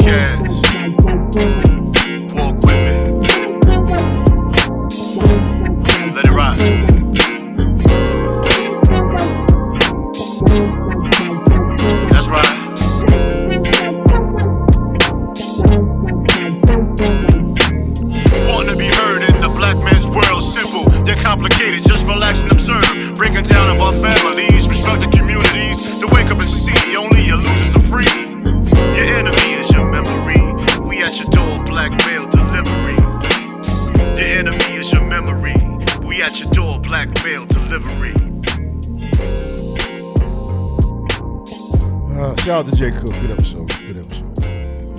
podcast. Walk with me. Let it ride. That's right. Wanting to be heard in the black man's world, simple. They're complicated, just relax and observe. Breaking down of our families, restructured communities. To wake up and see only your losers are free. Your enemy is your memory. We at your door, black mail delivery. Your enemy is your memory. We at your door, black mail delivery. Shout out to J. Cook. Good episode. Good episode.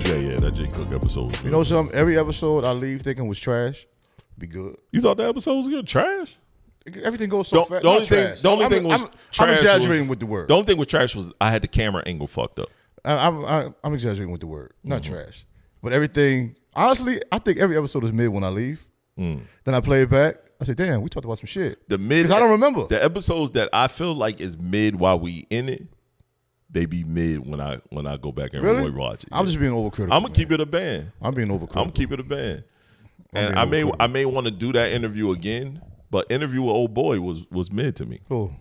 Yeah, that J. Cook episode was good. You know something? Every episode I leave thinking was trash. Be good. You thought that episode was good? Trash? Everything goes so fast. The only thing was trash. I'm exaggerating with the word. The only thing with trash was I had the camera angle fucked up. I'm exaggerating with the word. Not trash. But everything, honestly, I think every episode is mid when I leave. Then I play it back. I say, damn, we talked about some shit. The mid, because I don't remember. The episodes that I feel like is mid while we in it, they be mid when I go back and rewatch it. I'm just being overcritical. I'm gonna keep it a band. I'm being overcritical. I'm keep it a band. And I may want to do that interview again, but interview with old boy was mid to me. Cool.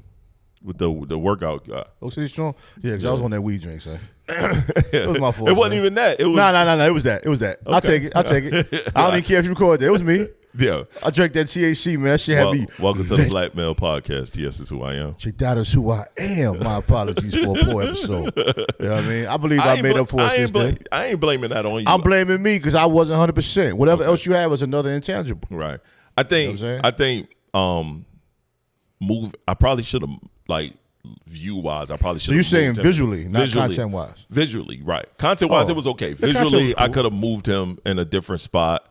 With the workout guy. Oh, so he's strong? Yeah, because I was on that weed drink, son. It was my fault. It wasn't even that. It was No. It was that. Okay. I'll take it. I don't even care if you record that. It was me. Yeah. I drank that THC, man. That shit had me. Welcome to the Black Male Podcast. TS is who I am. That is who I am. My apologies for a poor episode. You know what I mean? I believe I made up for it since then. I ain't blaming that on you. I'm blaming me because I wasn't 100%. Whatever else you had was another intangible. Right. I think I probably should have, like, view-wise, I probably should have. So you're saying visually, not content-wise? Visually, right. Content-wise, it was okay. Visually, cool. I could have moved him in a different spot.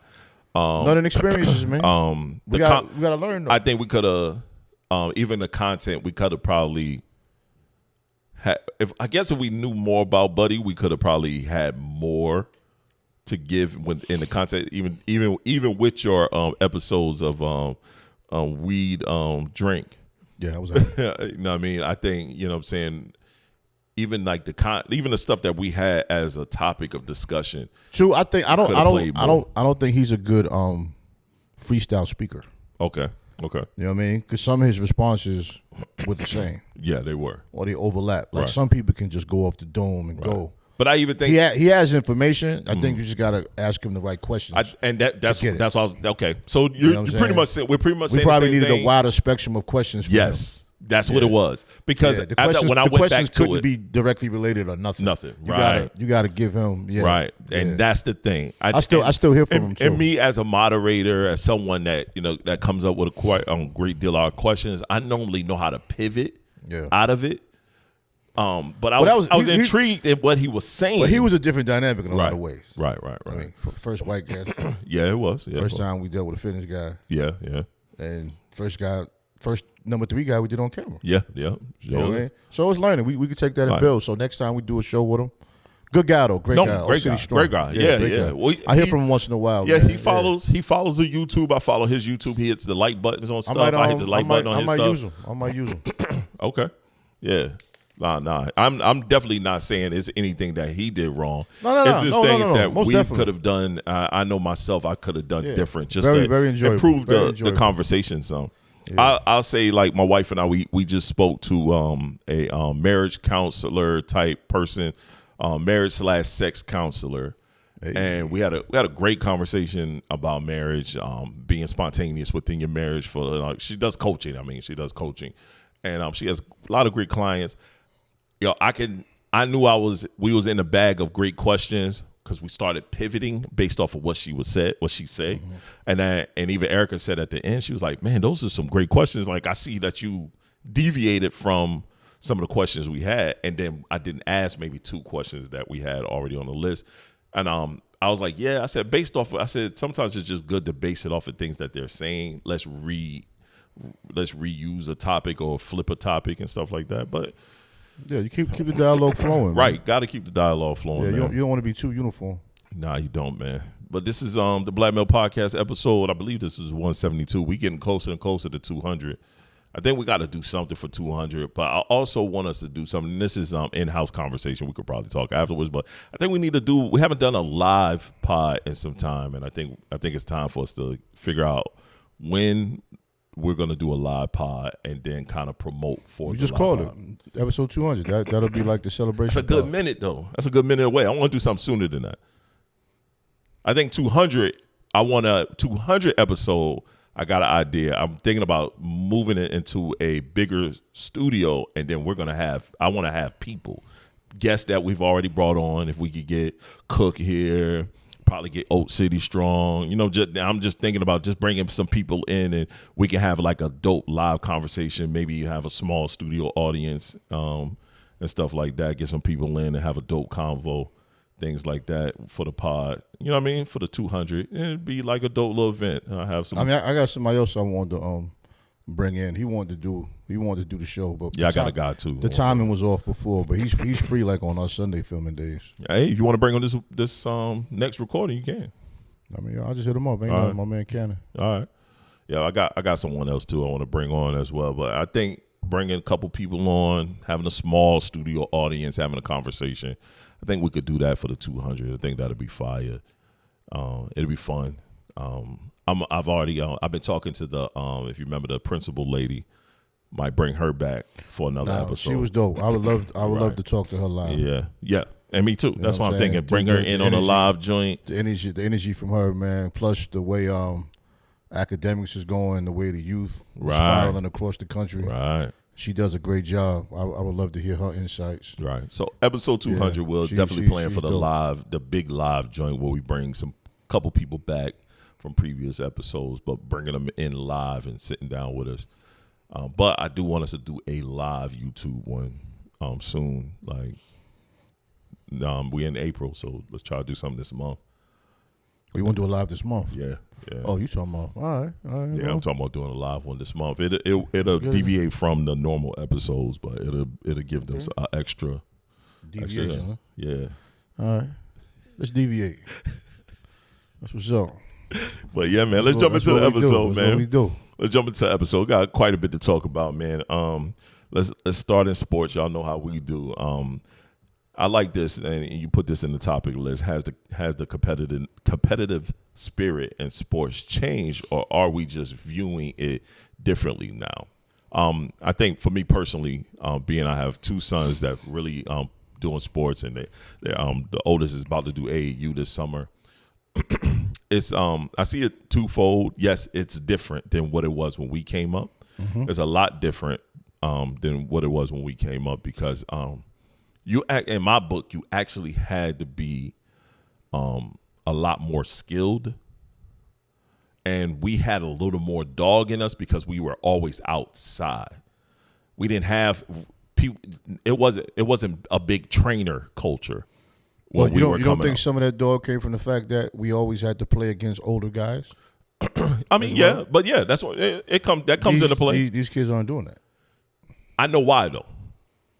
Learning experiences, man. We gotta learn, though. I think we could have, even the content, we could have probably had, if we knew more about Buddy, we could have probably had more to give in the content, even with your episodes of weed drink. Yeah, I was you know what I mean? I think, you know what I'm saying, even like even the stuff that we had as a topic of discussion. True, I don't think he's a good freestyle speaker. Okay. You know what I mean? Because some of his responses were the same. Yeah, they were. Or they overlap. Like some people can just go off the dome and go. But I even think he has information. I think you just gotta ask him the right questions. That's what I was okay. So we're pretty much saying we probably needed a wider spectrum of questions. For him. That's what it was. Because when I went back to couldn't be directly related or nothing. Nothing. You gotta give him right. And that's the thing. I still hear from him too. And me as a moderator, as someone that that comes up with a great deal of questions, I normally know how to pivot out of it. But I was intrigued in what he was saying. But he was a different dynamic in a lot of ways. Right. I mean, first white guy. Yeah, it was. Yeah, first time we dealt with a fitness guy. Yeah. And first number 3 guy we did on camera. Yeah. You know what I mean? So it's learning. We could take that and build. So next time we do a show with him. Good guy though. Great guy. Great guy. Yeah. Well, I hear from him once in a while. Yeah, man. he follows the YouTube. I follow his YouTube. He hits the like buttons on stuff. I hit the like button on his stuff. I might use him. Okay. Yeah. Nah. I'm definitely not saying it's anything that he did wrong. No. It's just things that Most we definitely. could have done. I know myself, I could have done different. Just very to improve the conversation some. Yeah. I'll say, like, my wife and I, we just spoke to a marriage counselor type person, marriage/sex counselor. Hey. And we had a great conversation about marriage, being spontaneous within your marriage. She does coaching. And she has a lot of great clients. I knew we was in a bag of great questions because we started pivoting based off of what she said. Mm-hmm. And even Erica said at the end, she was like, man, those are some great questions. Like, I see that you deviated from some of the questions we had. And then I didn't ask maybe 2 questions that we had already on the list. And I was like, yeah, I said, sometimes it's just good to base it off of things that they're saying. Let's reuse a topic or flip a topic and stuff like that. But yeah, you keep the dialogue flowing. Right, got to keep the dialogue flowing. Yeah, you don't want to be too uniform. Nah, you don't, man. But this is the Black Male Podcast episode. I believe this is 172. We getting closer and closer to 200. I think we got to do something for 200, but I also want us to do something. This is in-house conversation. We could probably talk afterwards, but I think we need to do. We haven't done a live pod in some time, and I think it's time for us to figure out when we're going to do a live pod and then kind of promote for. You just called it episode 200. That'll be like the celebration. That's a good minute though. That's a good minute away. I want to do something sooner than that. I think 200. I want a 200 episode. I got an idea. I'm thinking about moving it into a bigger studio, and then I want to have people, guests that we've already brought on. If we could get Cook here, probably get Oat City Strong. I'm just thinking about just bringing some people in, and we can have like a dope live conversation. Maybe you have a small studio audience and stuff like that. Get some people in and have a dope convo. Things like that for the pod, you know what I mean? For the 200, it'd be like a dope little event. I got somebody else I wanted to bring in. He wanted to do the show, but I got a guy too. The timing was off before, but he's free like on our Sunday filming days. Hey, if you want to bring on this next recording, you can. I mean, I'll just hit him up. Ain't nothing, my man Cannon. All right. Yeah, I got someone else too I want to bring on as well, but I think bringing a couple people on, having a small studio audience, having a conversation. I think we could do that for the 200. I think that'd be fire. It'll be fun. I've been talking to the if you remember the principal lady, might bring her back for another episode. She was dope. I would love to talk to her live. Yeah, and me too. That's what I'm thinking. Bring her in on a live joint. The energy from her, man. Plus the way academics is going, the way the youth are spiraling across the country. Right. She does a great job. I would love to hear her insights. Right. So episode 200, we'll definitely plan for the big live joint where we bring couple people back from previous episodes, but bringing them in live and sitting down with us. But I do want us to do a live YouTube one soon. Like, we in April, so let's try to do something this month. You want to do a live this month? Yeah. Oh, you talking about? All right. Yeah, I'm talking about doing a live one this month. It'll deviate from the normal episodes, but it'll give them an extra deviation. Huh? Yeah. All right. Let's deviate. That's what's up. But yeah, man, let's jump into the episode, man. That's what we do. Let's jump into the episode. We got quite a bit to talk about, man. Let's start in sports. Y'all know how we do. I like this, and you put this in the topic list. Has the competitive spirit in sports changed, or are we just viewing it differently now? I think for me personally, being I have two sons that really doing sports, and the oldest is about to do AAU this summer. It's I see it twofold. Yes, it's different than what it was when we came up. Mm-hmm. It's a lot different than what it was when we came up because in my book, you actually had to be a lot more skilled, and we had a little more dog in us because we were always outside. We didn't have people. It wasn't a big trainer culture. Well, you don't think some of that dog came from the fact that we always had to play against older guys? I mean, yeah, but yeah, that's what it comes. That comes into play. These kids aren't doing that. I know why though.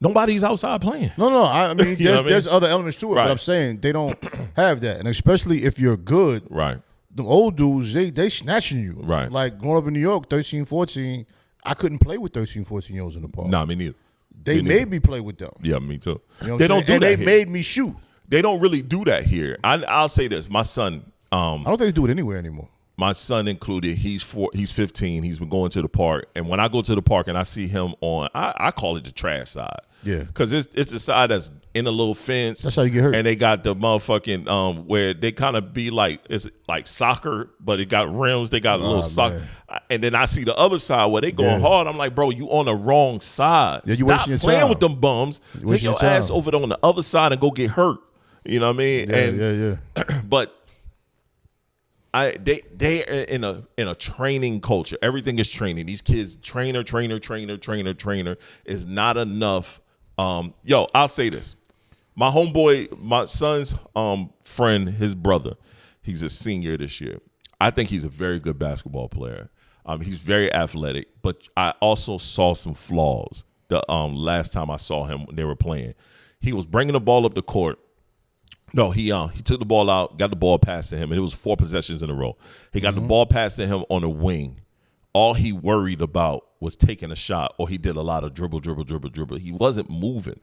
Nobody's outside playing. No. I mean, there's other elements to it, but I'm saying they don't have that, and especially if you're good, right? The old dudes, they snatching you, right? Like growing up in New York, 13, 14, I couldn't play with 13, 14-year-olds in the park. Nah, me neither. They made me play with them. Yeah, me too. You know they don't do and that. They here. made me shoot. They don't really do that here. I'll say this: my son. I don't think they do it anywhere anymore. My son included. He's 15. He's been going to the park, and when I go to the park and I see him on, I call it the trash side. Yeah, because it's the side that's in a little fence. That's how you get hurt. And they got the motherfucking where they kind of be like it's like soccer, but it got rims. They got a little soccer. And then I see the other side where they going hard. I'm like, bro, you on the wrong side. Yeah, you Stop wasting your playing time. with them bums. Take your ass over there on the other side and go get hurt. You know what I mean? Yeah. But they are in a training culture. Everything is training. These kids trainer is not enough. I'll say this. My homeboy, my son's friend, his brother, he's a senior this year. I think he's a very good basketball player. He's very athletic, but I also saw some flaws the last time I saw him when they were playing. He was bringing the ball up the court. No, he took the ball out, got the ball passed to him, and it was 4 possessions in a row. He got the ball passed to him on a wing. All he worried about was taking a shot or he did a lot of dribble. He wasn't moving.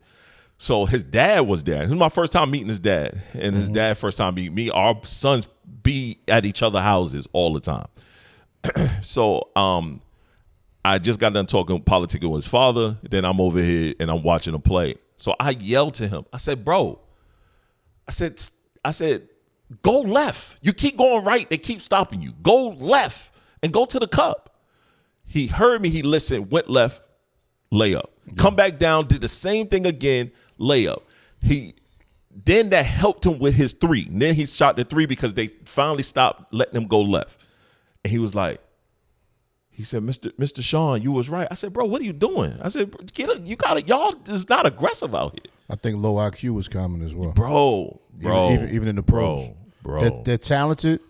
So his dad was there. This was my first time meeting his dad. And his dad first time meeting me. Our sons be at each other's houses all the time. So I just got done talking politicking with his father. Then I'm over here and I'm watching him play. So I yelled to him. I said, bro, I said, go left. You keep going right, they keep stopping you. Go left and go to the cup. He heard me, he listened, went left, layup. Come back down, did the same thing again, layup. Then that helped him with his three. And then he shot the three because they finally stopped letting him go left. And he was like, he said, Mr. Sean, you was right. I said, bro, what are you doing? I said, y'all is not aggressive out here. I think low IQ is common as well. Bro. Even in the pros. Bro. They're talented.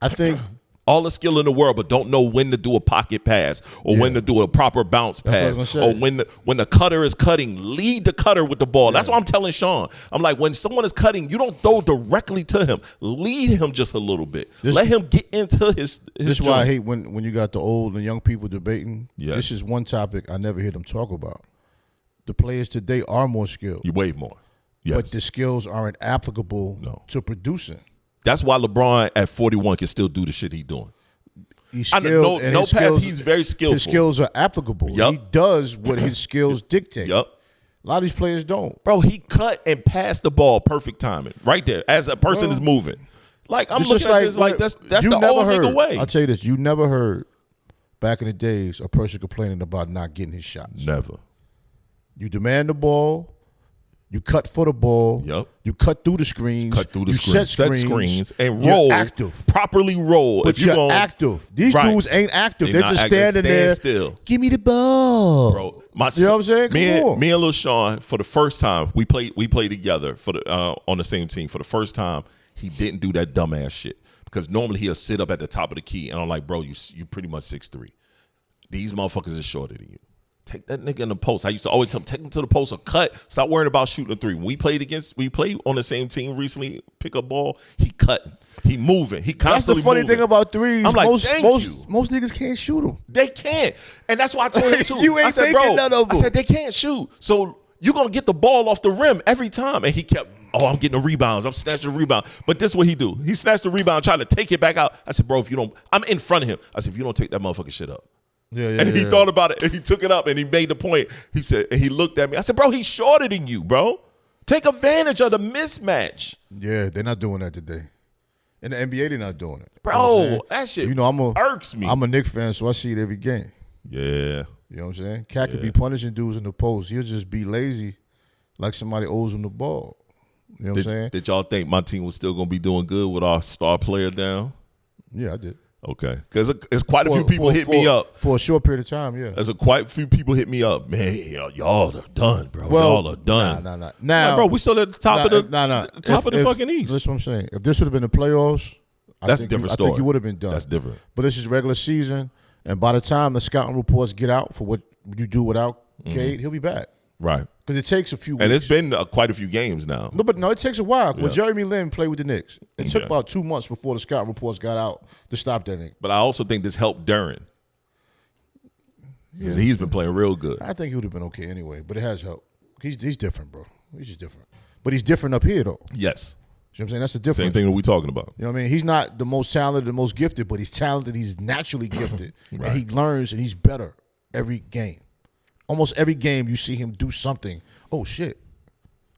I think all the skill in the world, but don't know when to do a pocket pass or when to do a proper bounce pass or when the cutter is cutting, lead the cutter with the ball. That's what I'm telling Sean. I'm like, when someone is cutting, you don't throw directly to him. Lead him just a little bit. Let him get into his This is why I hate when you got the old and young people debating. Yes. This is one topic I never hear them talk about. The players today are more skilled. You way more. Yes. But the skills aren't applicable to producing. That's why LeBron at 41 can still do the shit he's doing. He's skilled. No pass, he's very skillful. His skills are applicable. Yep. He does what his skills dictate. Yep. A lot of these players don't. Bro, he cut and passed the ball perfect timing right there as a person is moving. Like, I'm looking at this like that's the old nigga way. I'll tell you this. You never heard back in the days a person complaining about not getting his shots. Never. You demand the ball. You cut for the ball. Yep. You cut through the screens. Set screens and roll. You're active. Properly roll. But you're active. These dudes ain't active. They're just standing there. Still. Give me the ball. Bro, you know what I'm saying? Me and Lil Sean, for the first time, we played together for the on the same team. For the first time, he didn't do that dumbass shit. Because normally he'll sit up at the top of the key. And I'm like, bro, you pretty much 6'3". These motherfuckers are shorter than you. Take that nigga in the post. I used to always tell him, take him to the post or cut. Stop worrying about shooting a three. When we played on the same team recently, pick up ball, he cut. He moving. He constantly moving. That's the funny thing about threes. I'm like, most niggas can't shoot them. They can't. And that's why I told him too. I said, bro, none of them. I said, they can't shoot. So you're going to get the ball off the rim every time. And he kept, I'm getting the rebounds. I'm snatching the rebound. But this is what he do. He snatched the rebound, trying to take it back out. I said, bro, if you don't, I'm in front of him. I said, if you don't take that motherfucking shit up. And he thought about it, and he took it up, and he made the point. He said, and he looked at me. I said, bro, he's shorter than you, bro. Take advantage of the mismatch. Yeah, they're not doing that today. In the NBA, they're not doing it. Bro, that shit irks me. I'm a Knicks fan, so I see it every game. Yeah. You know what I'm saying? Cat could be punishing dudes in the post. He'll just be lazy like somebody owes him the ball. You know what I'm saying? Did y'all think my team was still going to be doing good with our star player down? Yeah, I did. Okay, because it's quite a few people hit me up for a short period of time. Yeah, there's quite a few people hit me up. Man, y'all are done, bro. Y'all are done. Nah. Now, bro, we still at the top of the fucking East. That's what I'm saying. If this would have been the playoffs, that's a different story. I think you would have been done. That's different. But this is regular season, and by the time the scouting reports get out for what you do without Cade, he'll be back. Right. Because it takes a few weeks. And it's been quite a few games now. No, it takes a while. When Jeremy Lin played with the Knicks, it took about 2 months before the scouting reports got out to stop that thing. But I also think this helped Duren. Because he's been playing real good. I think he would have been okay anyway, but it has helped. He's different, bro. He's just different. But he's different up here, though. Yes. You know what I'm saying? That's the difference. Same thing that we're talking about. You know what I mean? He's not the most talented, the most gifted, but he's talented. He's naturally gifted. Right. And he learns, and he's better every game. Almost every game you see him do something. Oh, shit.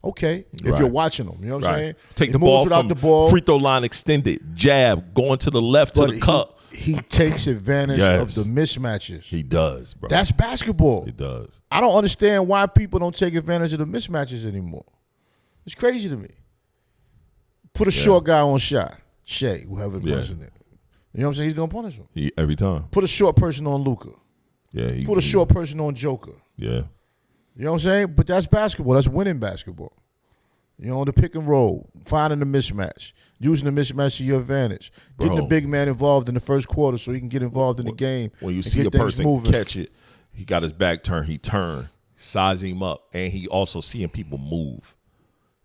Okay. If you're watching him, you know what I'm saying? Take the ball from the free throw line extended, jab, going to the left to the cup. He takes advantage of the mismatches. He does, bro. That's basketball. He does. I don't understand why people don't take advantage of the mismatches anymore. It's crazy to me. Put a short guy on shot. Shea, whoever the person is. You know what I'm saying? He's going to punish him. Every time. Put a short person on Luka. Yeah. Put a short person on Joker. Yeah. You know what I'm saying? But that's basketball. That's winning basketball. You know, the pick and roll, finding the mismatch, using the mismatch to your advantage, getting the big man involved in the first quarter so he can get involved in the game. When you see a person catch it, he got his back turned, he turned, size him up, and he also seeing people move.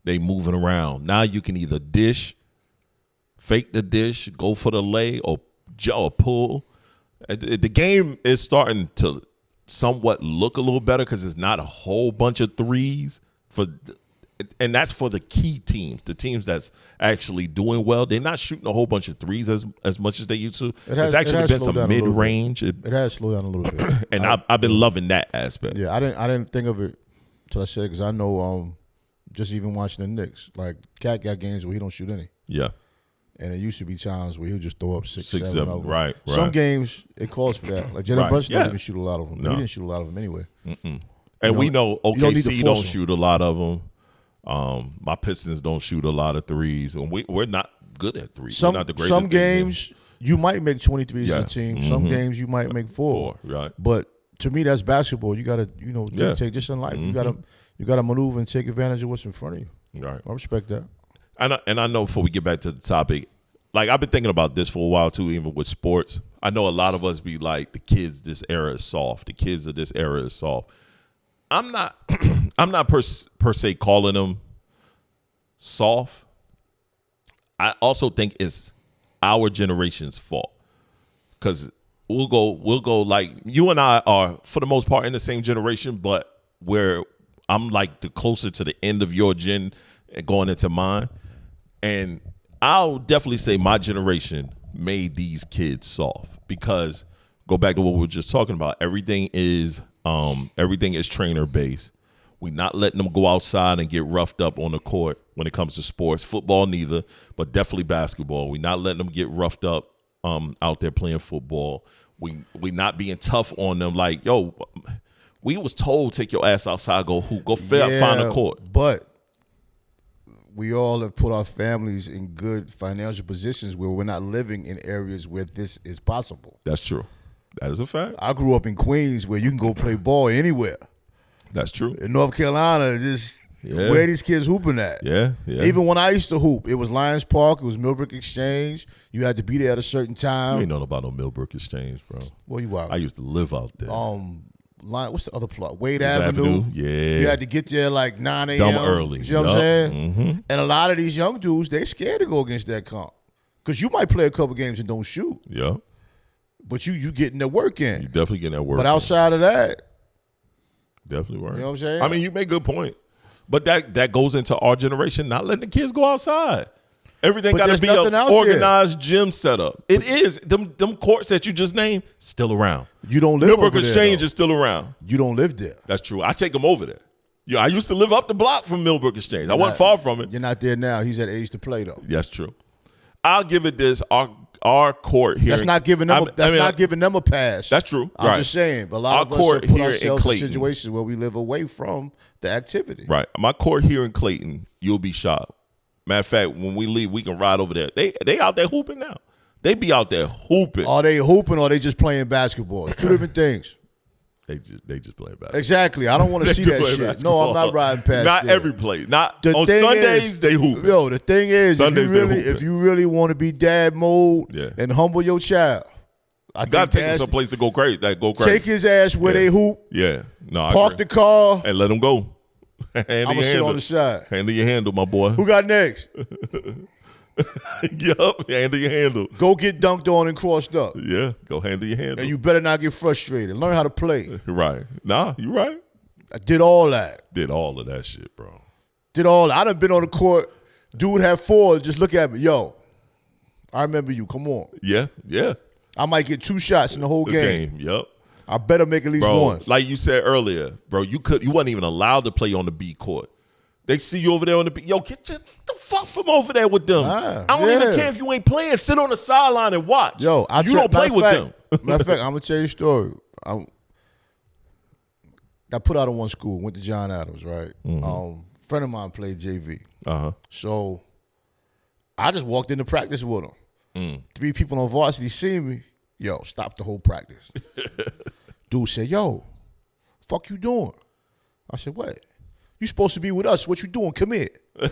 They moving around. Now you can either dish, fake the dish, go for the lay, or pull. The game is starting to somewhat look a little better because it's not a whole bunch of threes and that's for the key teams, the teams that's actually doing well. They're not shooting a whole bunch of threes as much as they used to. It's actually been some mid-range. It has slowed down a little bit. And I've been loving that aspect. Yeah, I didn't think of it till I said because I know just even watching the Knicks, like Cat got games where he don't shoot any. Yeah. And it used to be times where he would just throw up six, seven of them. Right. Some games it calls for that. Like Jalen Brunson doesn't even shoot a lot of them. No. He didn't shoot a lot of them anyway. And we know OKC don't shoot a lot of them. My Pistons don't shoot a lot of threes, and we're not good at threes. We're not the greatest. Some games you might make 23s as a team. Some games you might make 4. Right. But to me, that's basketball. You gotta, take just in life. You gotta maneuver and take advantage of what's in front of you. Right. I respect that. And I know before we get back to the topic, like I've been thinking about this for a while too, even with sports. I know a lot of us be like, the kids this era is soft. The kids of this era is soft. I'm not per se calling them soft. I also think it's our generation's fault because we'll go like you and I are for the most part in the same generation, but where I'm like the closer to the end of your gen and going into mine, and I'll definitely say my generation made these kids soft because go back to what we were just talking about. Everything is trainer based. We're not letting them go outside and get roughed up on the court when it comes to sports. Football neither, but definitely basketball. We're not letting them get roughed up out there playing football. We not being tough on them like, yo, we was told take your ass outside, go hoop, go find a court. But we all have put our families in good financial positions where we're not living in areas where this is possible. That's true. That is a fact. I grew up in Queens where you can go play ball anywhere. That's true. In North Carolina, just where these kids hooping at. Yeah. Even when I used to hoop, it was Lions Park, it was Millbrook Exchange. You had to be there at a certain time. You ain't know about no Millbrook Exchange, bro. Well, you are. I used to live out there. What's the other plot? Wade Avenue. Yeah. You had to get there like 9 a.m. Dumb early. You know what I'm saying? Mm-hmm. And a lot of these young dudes, they scared to go against that comp. Because you might play a couple games and don't shoot. Yeah. But you getting the work in. You definitely getting that work. But outside of that, definitely work. You know what I'm saying? I mean, you make a good point. But that goes into our generation, not letting the kids go outside. Everything got to be an organized gym setup. It is. Them courts that you just named, still around. You don't live Millbrook over Exchange there, is still around. You don't live there. That's true. I take them over there. Yeah, I used to live up the block from Millbrook Exchange. I wasn't far from it. You're not there now. He's at age to play, though. That's true. I'll give it this. Our court here. That's not giving them. Not giving them a pass. That's true. I'm just saying. But a lot of us have put ourselves in situations where we live away from the activity. Right. My court here in Clayton, you'll be shocked. Matter of fact, when we leave, we can ride over there. They out there hooping now. They be out there hooping. Are they hooping or are they just playing basketball? It's two different things. They just play basketball. Exactly. I don't want to see that shit. Basketball. No, I'm not riding past. Not there. every play. Not on Sundays. They hoop. Yo, the thing is, if you really want to be dad mode and humble your child, I gotta take him someplace to go crazy. Take his ass where they hoop. Yeah. No. Park the car and let him go. I'm gonna sit on the side. Handle your handle, my boy. Who got next? Yup, handle your handle. Go get dunked on and crossed up. Yeah, go handle your handle. And you better not get frustrated. Learn how to play. Right. Nah, you right. I did all that. Did all of that shit, bro. Did all that. I done been on the court. Dude had 4. Just look at me. Yo, I remember you. Come on. Yeah. I might get 2 shots in the whole game. Yup. I better make at least one. Like you said earlier, bro, you wasn't even allowed to play on the B court. They see you over there on the B. Yo, get the fuck from over there with them. I don't even care if you ain't playing. Sit on the sideline and watch. Yo, you don't play with them. Matter of fact, I'm gonna tell you a story. Got put out of one school. Went to John Adams, right? Mm-hmm. Friend of mine played JV. Uh-huh. So I just walked into practice with him. 3 people on varsity see me. Yo, stop the whole practice. Dude said, yo, fuck you doing? I said, what? You supposed to be with us. What you doing? Come here. You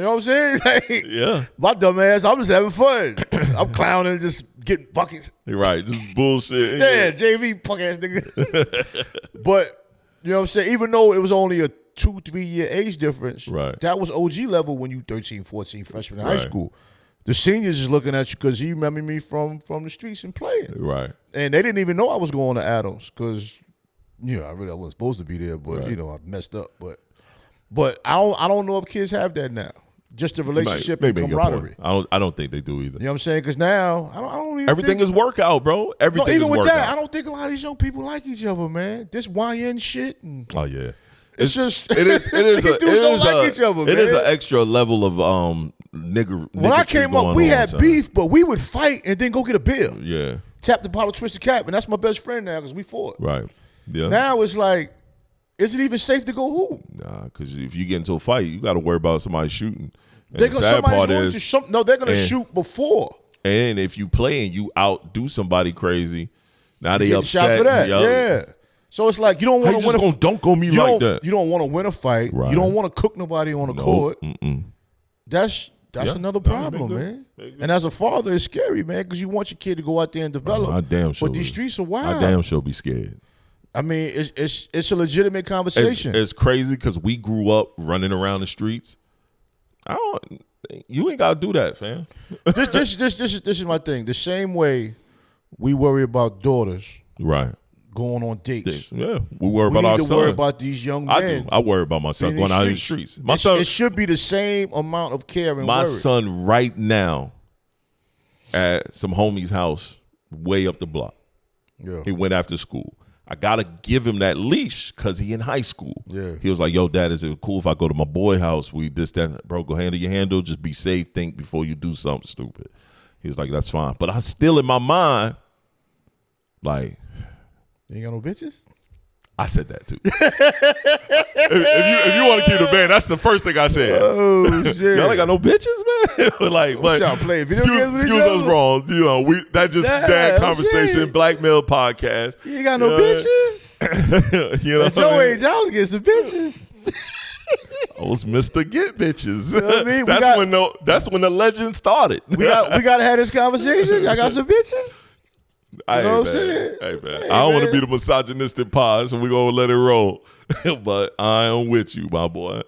know what I'm saying? Like, yeah. My dumb ass, I'm just having fun. I'm clowning, just getting buckets. You're right. Just bullshit. Yeah, JV, punk ass nigga. But, you know what I'm saying? Even though it was only a 2-3 year age difference, right. That was OG level when you 13, 14, freshman in high school. The seniors is looking at you because he remember me from the streets and playing. Right. And they didn't even know I was going to Adams because, I wasn't supposed to be there, but I messed up. But I don't know if kids have that now. Just the relationship and camaraderie. I don't think they do either. You know what I'm saying? Because now I don't even everything is workout, bro. Everything even is with workout. that, I don't think a lot of these young people like each other, man. This YN shit. And oh yeah. It's just it is each other, it man. is an extra level of nigger. When I came up, we had beef, but we would fight and then go get a beer. Yeah. Tap the bottle, twist the cap, and that's my best friend now because we fought. Right. Yeah. Now it's like, is it even safe to go hoop? Nah, because if you get into a fight, you got to worry about somebody shooting. And They're the sad part is, they're gonna shoot before. And if you play and you outdo somebody crazy, now they upset. Shot for that. Yeah. So it's like you don't want to win. Gonna dunk on me like that. You don't want to win a fight. Right. You don't want to cook nobody on the court. That's another problem, man. And as a father, it's scary, man, because you want your kid to go out there and develop. I damn sure. But these streets are wild. I damn sure be scared. I mean, it's a legitimate conversation. It's crazy because we grew up running around the streets. You ain't gotta do that, fam. This is my thing. The same way we worry about daughters, right, going on dates. Yeah, we worry about our son. We worry about these young men. I worry about my son going out in the streets. My son. It should be the same amount of care and my worry. son right now at some homie's house, way up the block. Yeah, he went after school. I gotta give him that leash because he in high school. Yeah, he was like, "Yo, Dad, is it cool if I go to my boy house? We this that, bro. Go handle your handle. Just be safe. Think before you do something stupid." He was like, "That's fine." But I'm still in my mind, like, you ain't got no bitches. I said that too. if you want to keep the band, that's the first thing I said. Oh shit! Y'all ain't got no bitches, man. Like, but y'all play video games with excuse us wrong. You know, that just dad conversation, shit. Black male podcast. You ain't got no bitches. You know, at your age, I was getting some bitches. I was Mr. Get Bitches. You know what I mean? That's when the legend started. We gotta have this conversation. I got some bitches. Hey, man. Hey, man. I don't want to be the misogynistic pod, so we're going to let it roll. But I am with you, my boy.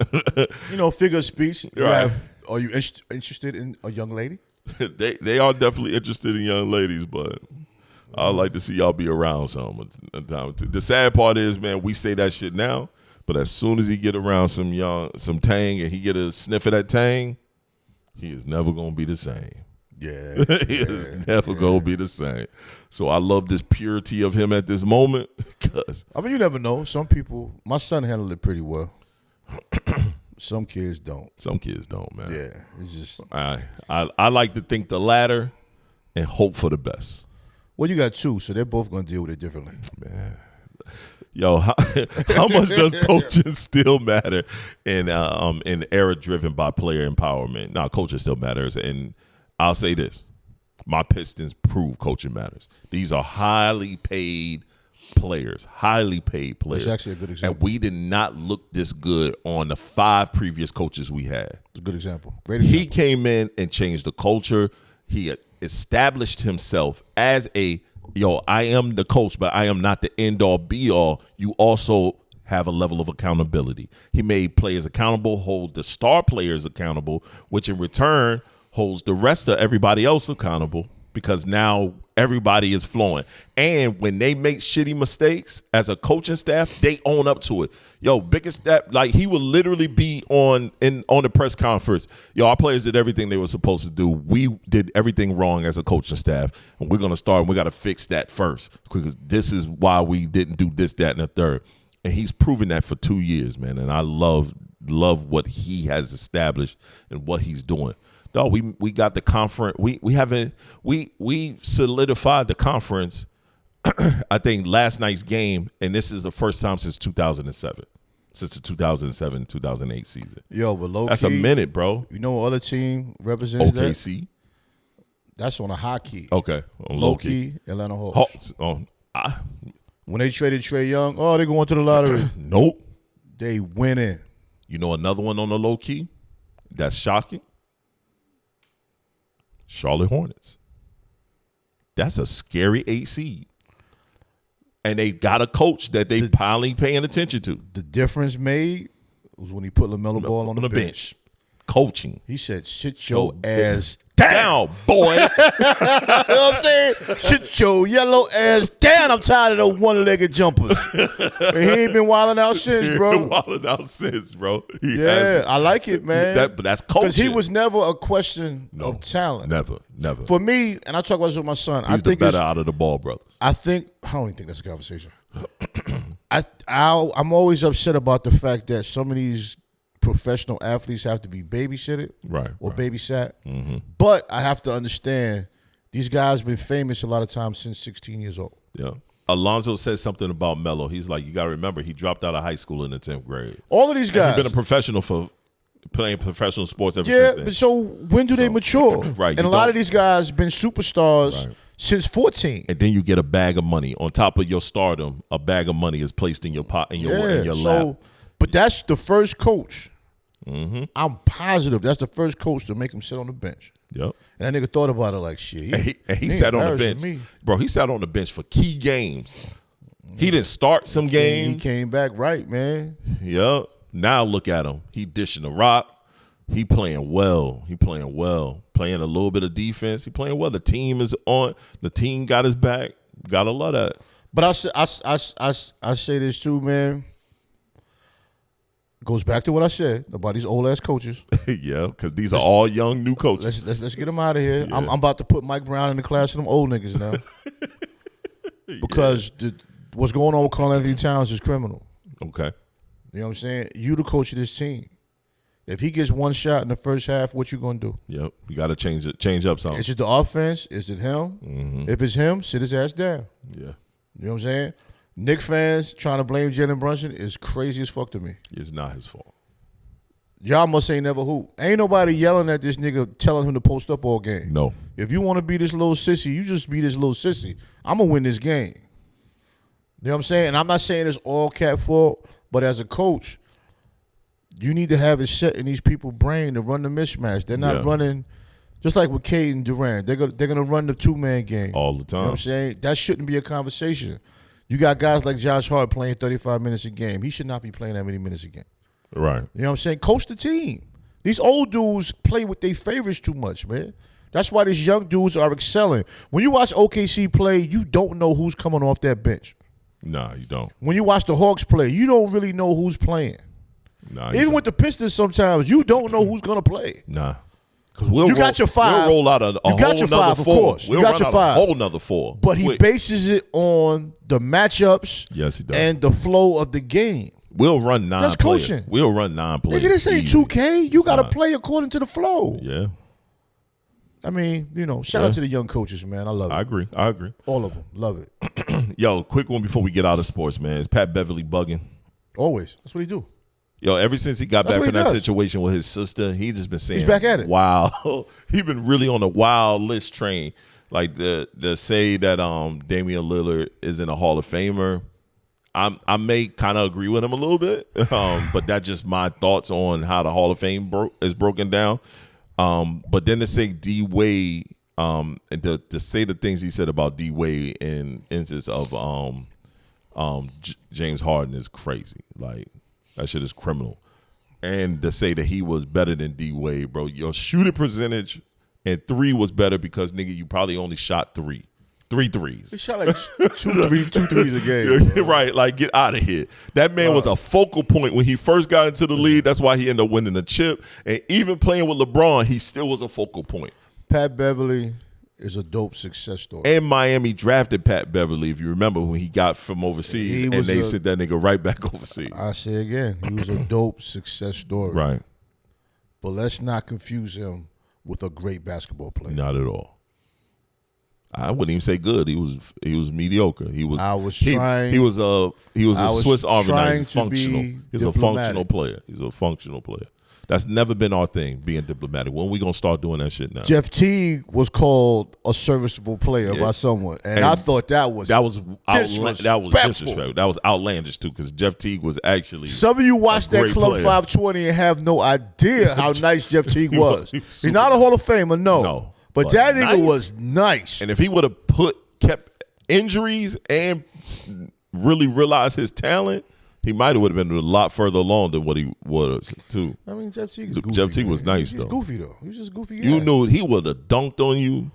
Figure of speech. Right. Are you interested in a young lady? They are definitely interested in young ladies, but I'd like to see y'all be around some time. The sad part is, man, we say that shit now, but as soon as he get around some tang and he get a sniff of that tang, he is never going to be the same. Yeah. He is never going to be the same. So I love this purity of him at this moment. Cause I mean, you never know. Some people, my son handled it pretty well. Some kids don't. Some kids don't, man. Yeah. It's just. I like to think the latter and hope for the best. Well, you got two, so they're both going to deal with it differently. Man. Yo, how much does coaching still matter in an era driven by player empowerment? Now, coaching still matters, and I'll say this. My Pistons prove coaching matters. These are highly paid players. That's actually a good example. And we did not look this good on the 5 previous coaches we had. It's a good example. Great example. He came in and changed the culture. He established himself as I am the coach, but I am not the end-all, be-all. You also have a level of accountability. He made players accountable, hold the star players accountable, which in return holds the rest of everybody else accountable because now everybody is flowing. And when they make shitty mistakes as a coaching staff, they own up to it. Yo, biggest step, like he would literally be on the press conference. Yo, our players did everything they were supposed to do. We did everything wrong as a coaching staff. And we're going to start and we got to fix that first because this is why we didn't do this, that, and the third. And he's proven that for 2 years, man. And I love what he has established and what he's doing. Dog, we got the conference. We solidified the conference. I think last night's game, and this is the first time since 2007, since the 2007-2008 season. Yo, but low that's key, a minute, bro. You know what other team represents OKC? That's on a high key. Okay, on low key, Atlanta Hawks. When they traded Trae Young, they going to the lottery. Nope, they winning. You know another one on the low key that's shocking. Charlotte Hornets. That's a scary 8 seed. And they got a coach that they finally paying attention to. The difference made was when he put LaMelo Ball on the bench. coaching. He said, "Sit your ass down, Down, boy." You know what I'm saying? Sit your yellow ass down. I'm tired of those one-legged jumpers. And he ain't been wilding out since, bro. Wilding out since, bro. He Yeah, hasn't. I like it, man. But that's coaching. Because he was never a question of talent. Never. For me, and I talk about this with my son. He's the better out of the Ball brothers. I don't even think that's a conversation. I'm always upset about the fact that some of these professional athletes have to be babysitted or babysat. Mm-hmm. But I have to understand these guys been famous a lot of times since 16 years old. Yeah. Alonzo said something about Melo. He's like, you got to remember, he dropped out of high school in the 10th grade. All of these guys. He's been a professional for playing professional sports ever yeah, since then. but so when do they mature? Right. And a lot of these guys been superstars since 14. And then you get a bag of money. On top of your stardom, a bag of money is placed in your pot in your lap. But that's the first coach. Mm-hmm. I'm positive that's the first coach to make him sit on the bench. Yep. And that nigga thought about it like shit. He sat on the bench. Bro, he sat on the bench for key games. He didn't start some games. He came back right, man. Yep. Now look at him. He dishing the rock. He playing well. Playing a little bit of defense. He playing well. The team is on. The team got his back. Gotta love that. But I say this too, man. Goes back to what I said about these old ass coaches. Yeah, because these are all young new coaches. Let's get them out of here. Yeah. I'm about to put Mike Brown in the class of them old niggas now. Because what's going on with Karl Anthony Towns is criminal. Okay. You know what I'm saying? You the coach of this team. If he gets one shot in the first half, what you gonna do? Yep. You got to change up something. Is it the offense? Is it him? Mm-hmm. If it's him, sit his ass down. Yeah. You know what I'm saying? Knicks fans trying to blame Jalen Brunson is crazy as fuck to me. It's not his fault. Y'all must ain't never hoop. Ain't nobody yelling at this nigga telling him to post up all game. No. If you want to be this little sissy, you just be this little sissy. I'm going to win this game. You know what I'm saying? And I'm not saying it's all Cat fault, but as a coach, you need to have it set in these people's brain to run the mismatch. They're not running, just like with Cade and Durant, they're gonna run the two-man game. All the time. You know what I'm saying? That shouldn't be a conversation. You got guys like Josh Hart playing 35 minutes a game. He should not be playing that many minutes a game. Right. You know what I'm saying? Coach the team. These old dudes play with their favorites too much, man. That's why these young dudes are excelling. When you watch OKC play, you don't know who's coming off that bench. Nah, you don't. When you watch the Hawks play, you don't really know who's playing. Nah, even with the Pistons, sometimes you don't know who's gonna play. Nah. You got your five. We'll roll out a whole nother four. Of course. We'll run out a whole nother four. But he bases it on the matchups he does. And the flow of the game. We'll run 9 That's players. Coaching. We'll run 9 players. Nigga, this ain't 2K. You got to play according to the flow. Yeah. I mean, shout out to the young coaches, man. I love it. I agree. All of them. Love it. Yo, quick one before we get out of sports, man. Is Pat Beverly bugging? Always. That's what he do. Yo, ever since he got back from that situation with his sister, he just been saying, he's back at it. Wow. He been really on the wild list train. Like the say that Damian Lillard is in a Hall of Famer. I may kind of agree with him a little bit, but that's just my thoughts on how the Hall of Fame is broken down. But then to say D Wade, and to say the things he said about D Wade in instance of James Harden is crazy. Like, that shit is criminal. And to say that he was better than D Wade, bro, your shooting percentage and 3 was better because, nigga, you probably only shot 3 threes. He shot like two threes a game. Right, like, get out of here. That man was a focal point when he first got into the league. That's why he ended up winning a chip. And even playing with LeBron, he still was a focal point. Pat Beverly is a dope success story. And Miami drafted Pat Beverly, if you remember, when he got from overseas, and they sent that nigga right back overseas. I say again, he was a dope success story. Right. But let's not confuse him with a great basketball player. Not at all. I wouldn't even say good. He was mediocre. He was a Swiss Army knife, functional. He's a functional player. He's a functional player. That's never been our thing, being diplomatic. When we gonna start doing that shit now? Jeff Teague was called a serviceable player by someone, and I thought that was disrespectful. That was outlandish too, because Jeff Teague was actually. Some of you watched that Club player. 520 and have no idea how nice Jeff Teague was. He's not a Hall of Famer, no. But that nigga was nice. And if he would have kept injuries and really realized his talent, He might have would have been a lot further along than what he was too. I mean, Jeff Teague is goofy. Jeff Teague was nice He's though. Goofy though. He was just goofy. You knew he would have dunked on you.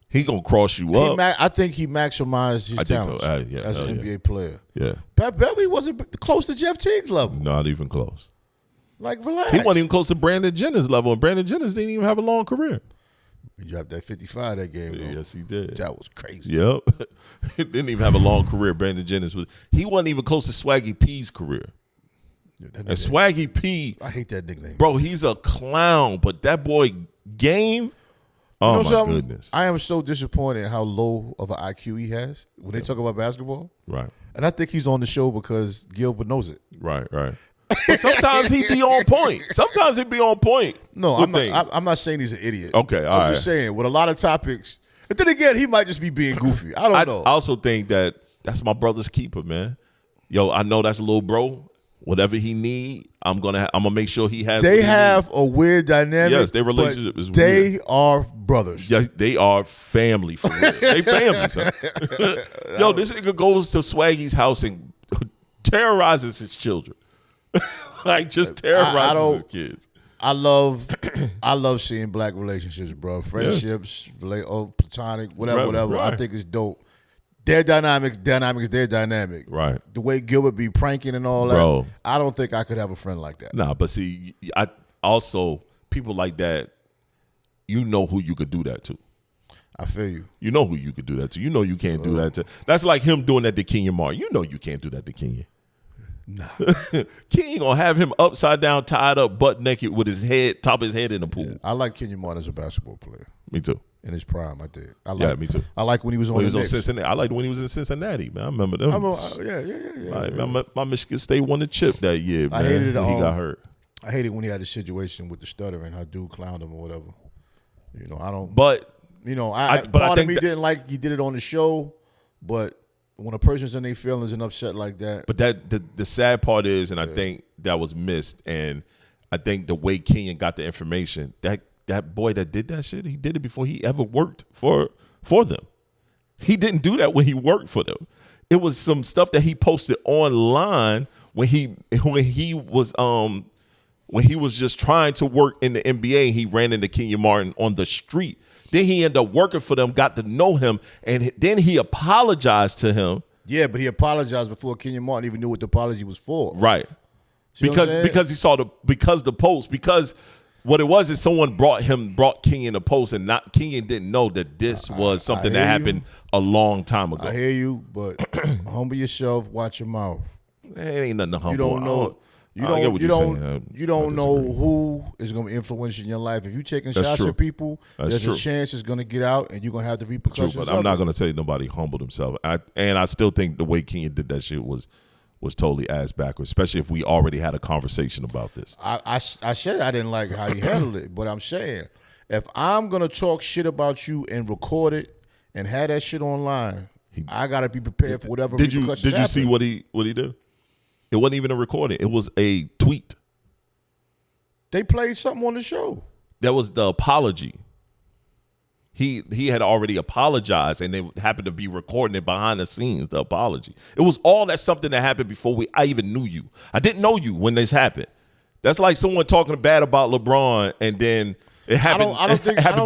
He gonna cross you up. I think he maximized his talents as an NBA player. Yeah. Pat Beverly wasn't close to Jeff Teague's level. Not even close. Like, relax. He wasn't even close to Brandon Jennings' level, and Brandon Jennings didn't even have a long career. He dropped that 55 that game, though. Yes, he did. That was crazy. Yep. He didn't even have a long career. Brandon Jennings he wasn't even close to Swaggy P's career. Yeah, and Swaggy P, I hate that nickname. Bro, he's a clown, but that boy game, oh my goodness. I am so disappointed how low of an IQ he has when they talk about basketball. Right. And I think he's on the show because Gilbert knows it. Right. But sometimes he be on point. Sometimes he be on point. No, I'm not saying he's an idiot. Okay, I'm just saying with a lot of topics. And then again, he might just be being goofy. I don't know. I also think that's my brother's keeper, man. Yo, I know that's a little bro. Whatever he need, I'm gonna make sure he has. They have a weird dynamic. Yes, their relationship is weird. They are brothers. Yes, they are family for real. They family, son. Yo, this nigga goes to Swaggy's house and terrorizes his children. Like just terrorizes his kids. I love seeing black relationships, bro. Friendships, platonic, whatever. Right. I think it's dope. Their dynamic is their dynamic. Right. The way Gilbert be pranking and all that. Bro. I don't think I could have a friend like that. Nah, but see, I also people like that, you know who you could do that to. I feel you. You know who you could do that to. You know you can't do that to. That's like him doing that to Kenyon Martin. You know you can't do that to Kenyon. Nah. Kenyon gonna have him upside down, tied up, butt naked with his head, top of his head in the pool. Yeah, I like Kenyon Martin as a basketball player. Me too. In his prime, I did. Me too. I like when he was on. When he was on Cincinnati. I liked when he was in Cincinnati, man. I remember them. My Michigan State won the chip that year. Man. I hated it. He got hurt. I hated when he had a situation with the stutter and how dude clowned him or whatever. You know, I don't. But you know, part of me didn't like he did it on the show, but when a person's in their feelings and upset like that. But the sad part is, and I think that was missed, and I think the way Kenyon got the information, that boy that did that shit, he did it before he ever worked for them. He didn't do that when he worked for them. It was some stuff that he posted online when he was just trying to work in the NBA. He ran into Kenyon Martin on the street. Then he ended up working for them, got to know him, and then he apologized to him. Yeah, but he apologized before Kenyon Martin even knew what the apology was for. Right. See because he saw the post, because what it was is someone brought Kenyon a post, and Kenyon didn't know that this was something that happened a long time ago. I hear you, but humble yourself, watch your mouth. It ain't nothing to humble. You don't know. You don't know who is going to be influencing your life. If you're taking shots at people, there's a chance it's going to get out, and you're going to have the repercussions. True, but I'm not going to say nobody humbled himself. I still think the way Kenyon did that shit was totally ass backwards, especially if we already had a conversation about this. I said I didn't like how he handled it, but I'm saying if I'm going to talk shit about you and record it and have that shit online, I got to be prepared for whatever repercussions Did you happen. see what he did? It wasn't even a recording. It was a tweet. They played something on the show. That was the apology. He had already apologized, and they happened to be recording it behind the scenes, the apology. It was all that something that happened before I even knew you. I didn't know you when this happened. That's like someone talking bad about LeBron, and then it happened,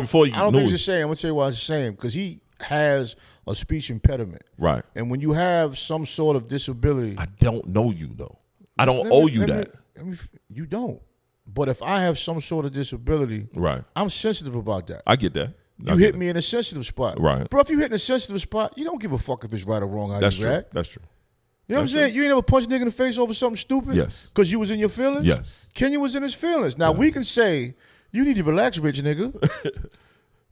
before you knew I don't think it. it's the same. I'm going to tell you why it's the same. Because he has a speech impediment. Right. And when you have some sort of disability. I don't know you, though. I don't owe you that. You don't. But if I have some sort of disability, right, I'm sensitive about that. I get that. You hit me in a sensitive spot. Right. Bro, if you hit in a sensitive spot, you don't give a fuck if it's right or wrong how you react. That's true. You know what I'm saying? You ain't ever punched a nigga in the face over something stupid? Yes. Because you was in your feelings? Yes. Kenya was in his feelings. Now, we can say, you need to relax, rich nigga.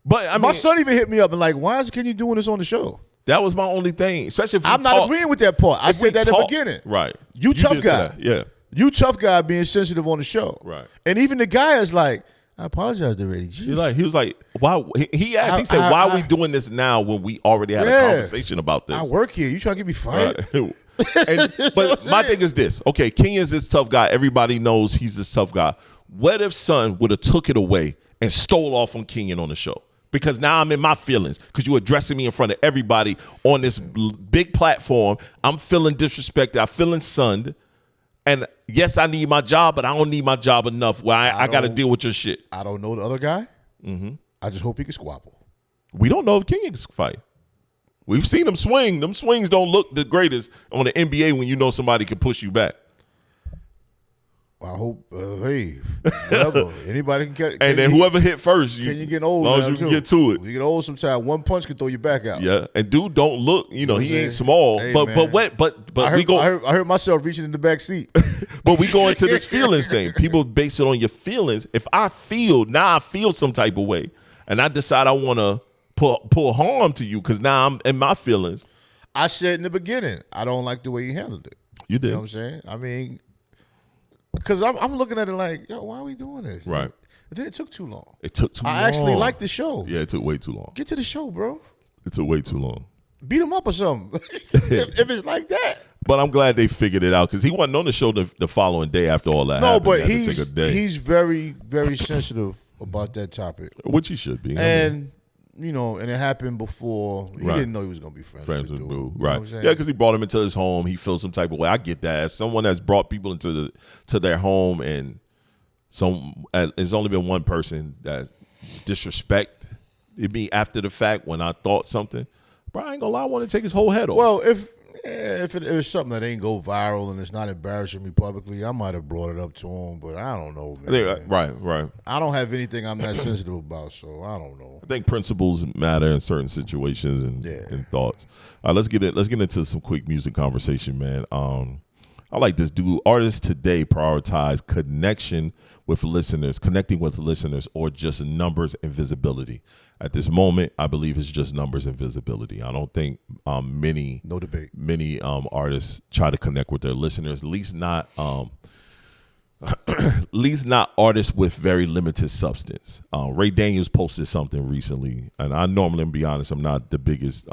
But I mean, my son even hit me up and like, why is Kenya doing this on the show? That was my only thing, especially if I'm not agreeing with that part. I said that in the beginning. Right. You tough guy. Yeah. You tough guy being sensitive on the show. Right. And even the guy is like, I apologize already. He was like, why? He asked, he said, why are we doing this now when we already had a conversation about this? I work here. You trying to get me fired? But my thing is this. Okay, Kenyon's this tough guy. Everybody knows he's this tough guy. What if Son would have took it away and stole off on Kenyon on the show? Because now I'm in my feelings because you're addressing me in front of everybody on this big platform. I'm feeling disrespected. I'm feeling sunned. And yes, I need my job, but I don't need my job enough where I got to deal with your shit. I don't know the other guy. Mm-hmm. I just hope he can squabble. We don't know if King can fight. We've seen him swing. Them swings don't look the greatest on the NBA when you know somebody can push you back. I hope, hey, whatever. Anybody can catch. And then whoever hit first, can you get old? As long as you can get to it. You get old sometimes. One punch can throw you back out. Yeah, and dude don't look, he ain't small. Hey, but I heard myself reaching in the back seat. But we go into this feelings thing. People base it on your feelings. If I feel some type of way, and I decide I want to pull harm to you because now I'm in my feelings. I said in the beginning, I don't like the way you handled it. You did. You know what I'm saying? I mean, because I'm looking at it like, yo, why are we doing this? Right. But then it took too long. It took too long. I actually liked the show. Yeah, it took way too long. Get to the show, bro. It took way too long. Beat him up or something. if it's like that. But I'm glad they figured it out because he wasn't on the show the following day after all that happened. No, but He had to take a day. he's very, very sensitive about that topic. Which he should be. And, and it happened before. He didn't know he was going to be friends with the dude. Right. You know what I'm saying? Yeah, because he brought him into his home. He feels some type of way. I get that. As someone that's brought people into their home and there's only been one person that disrespect me after the fact when I thought something. Bro, I ain't gonna lie, I want to take his whole head off. Well, if it is something that ain't go viral and it's not embarrassing me publicly, I might have brought it up to him, but I don't know, man. Right. I don't have anything I'm that sensitive about, so I don't know. I think principles matter in certain situations and thoughts. Let's get into some quick music conversation, man. I like this. Do artists today prioritize connecting with listeners, or just numbers and visibility? At this moment, I believe it's just numbers and visibility. I don't think many artists try to connect with their listeners. At least not artists with very limited substance. Ray Daniels posted something recently, and I normally, to be honest, I'm not the biggest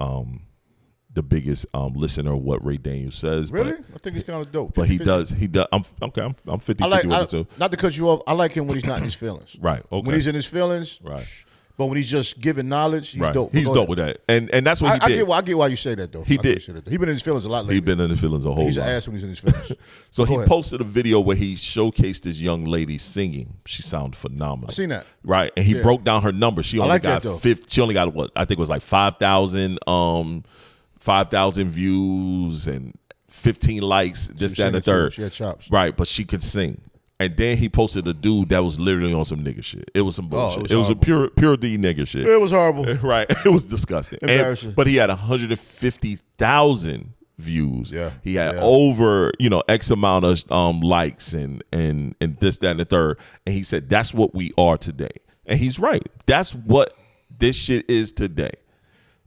listener of what Ray Daniels says. Really? I think he's kind of dope. 50, but he does. I'm 50-50 with it too. Not to cut you off, I like him when he's not in his feelings. Right. Okay. When he's in his feelings. Right. But when he's just giving knowledge, he's dope. He's dope with that. And that's what he did. I get why you say that, though. He did. He's been in his feelings a lot lately. He's been in his feelings a whole lot. He's an ass when he's in his feelings. So he posted a video where he showcased this young lady singing. She sounded phenomenal. I seen that. Right. And he broke down her numbers. She only got 50. She only got what? I think it was like 5,000 views and 15 likes, this, that, and the third. She had chops. Right, but she could sing. And then he posted a dude that was literally on some nigga shit. It was some bullshit. It was a pure D nigga shit. It was horrible. Right. It was disgusting. Embarrassing. But he had 150,000 views. Yeah. He had over, X amount of likes and this, that, and the third. And he said, that's what we are today. And he's right. That's what this shit is today.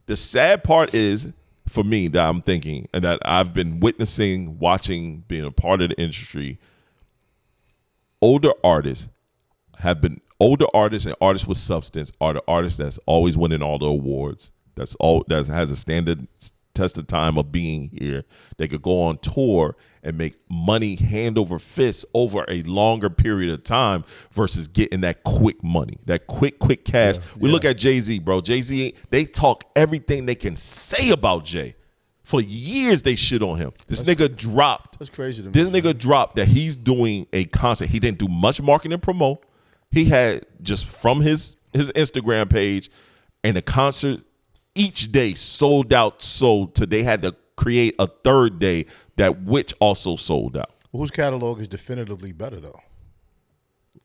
The sad part is, for me, that I'm thinking, and that I've been witnessing, watching, being a part of the industry, older artists and artists with substance are the artists that's always winning all the awards. That has a standard test of time of being here. They could go on tour and make money hand over fist over a longer period of time versus getting that quick money, that quick cash. We look at Jay-Z, bro. Jay-Z, they talk everything they can say about Jay. For years, they shit on him. This nigga dropped. That's crazy to me. This nigga dropped that he's doing a concert. He didn't do much marketing and promote. He had just from his Instagram page and a concert each day sold out. So they had to create a third day which also sold out. Whose catalog is definitively better though?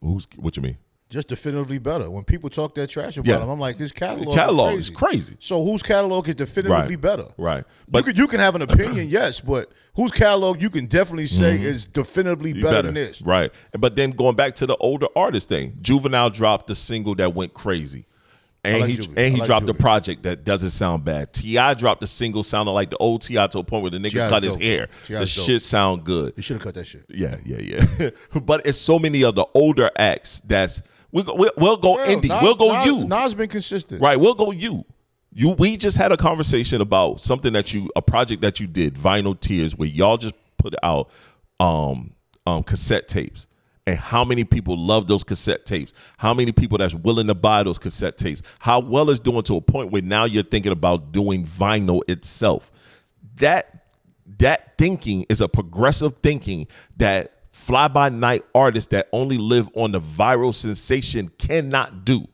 What you mean? Just definitively better. When people talk that trash about him, I'm like, his catalog is crazy. So whose catalog is definitively better? Right. But you can have an opinion, yes, but whose catalog you can definitely say is definitively better than this. Right. But then going back to the older artist thing, Juvenile dropped the single that went crazy. And he dropped a project that doesn't sound bad. T.I. dropped a single sounding like the old T.I. to a point where the nigga cut his hair. The shit sound good. He should have cut that shit. Yeah. But it's so many of the older acts that's we'll go indie. We'll go you. Nas been consistent. Right, we'll go you. We just had a conversation about something a project that you did, Vinyl Tears, where y'all just put out cassette tapes. And how many people love those cassette tapes? How many people that's willing to buy those cassette tapes? How well it's doing to a point where now you're thinking about doing vinyl itself. that thinking is a progressive thinking that fly-by-night artists that only live on the viral sensation cannot do.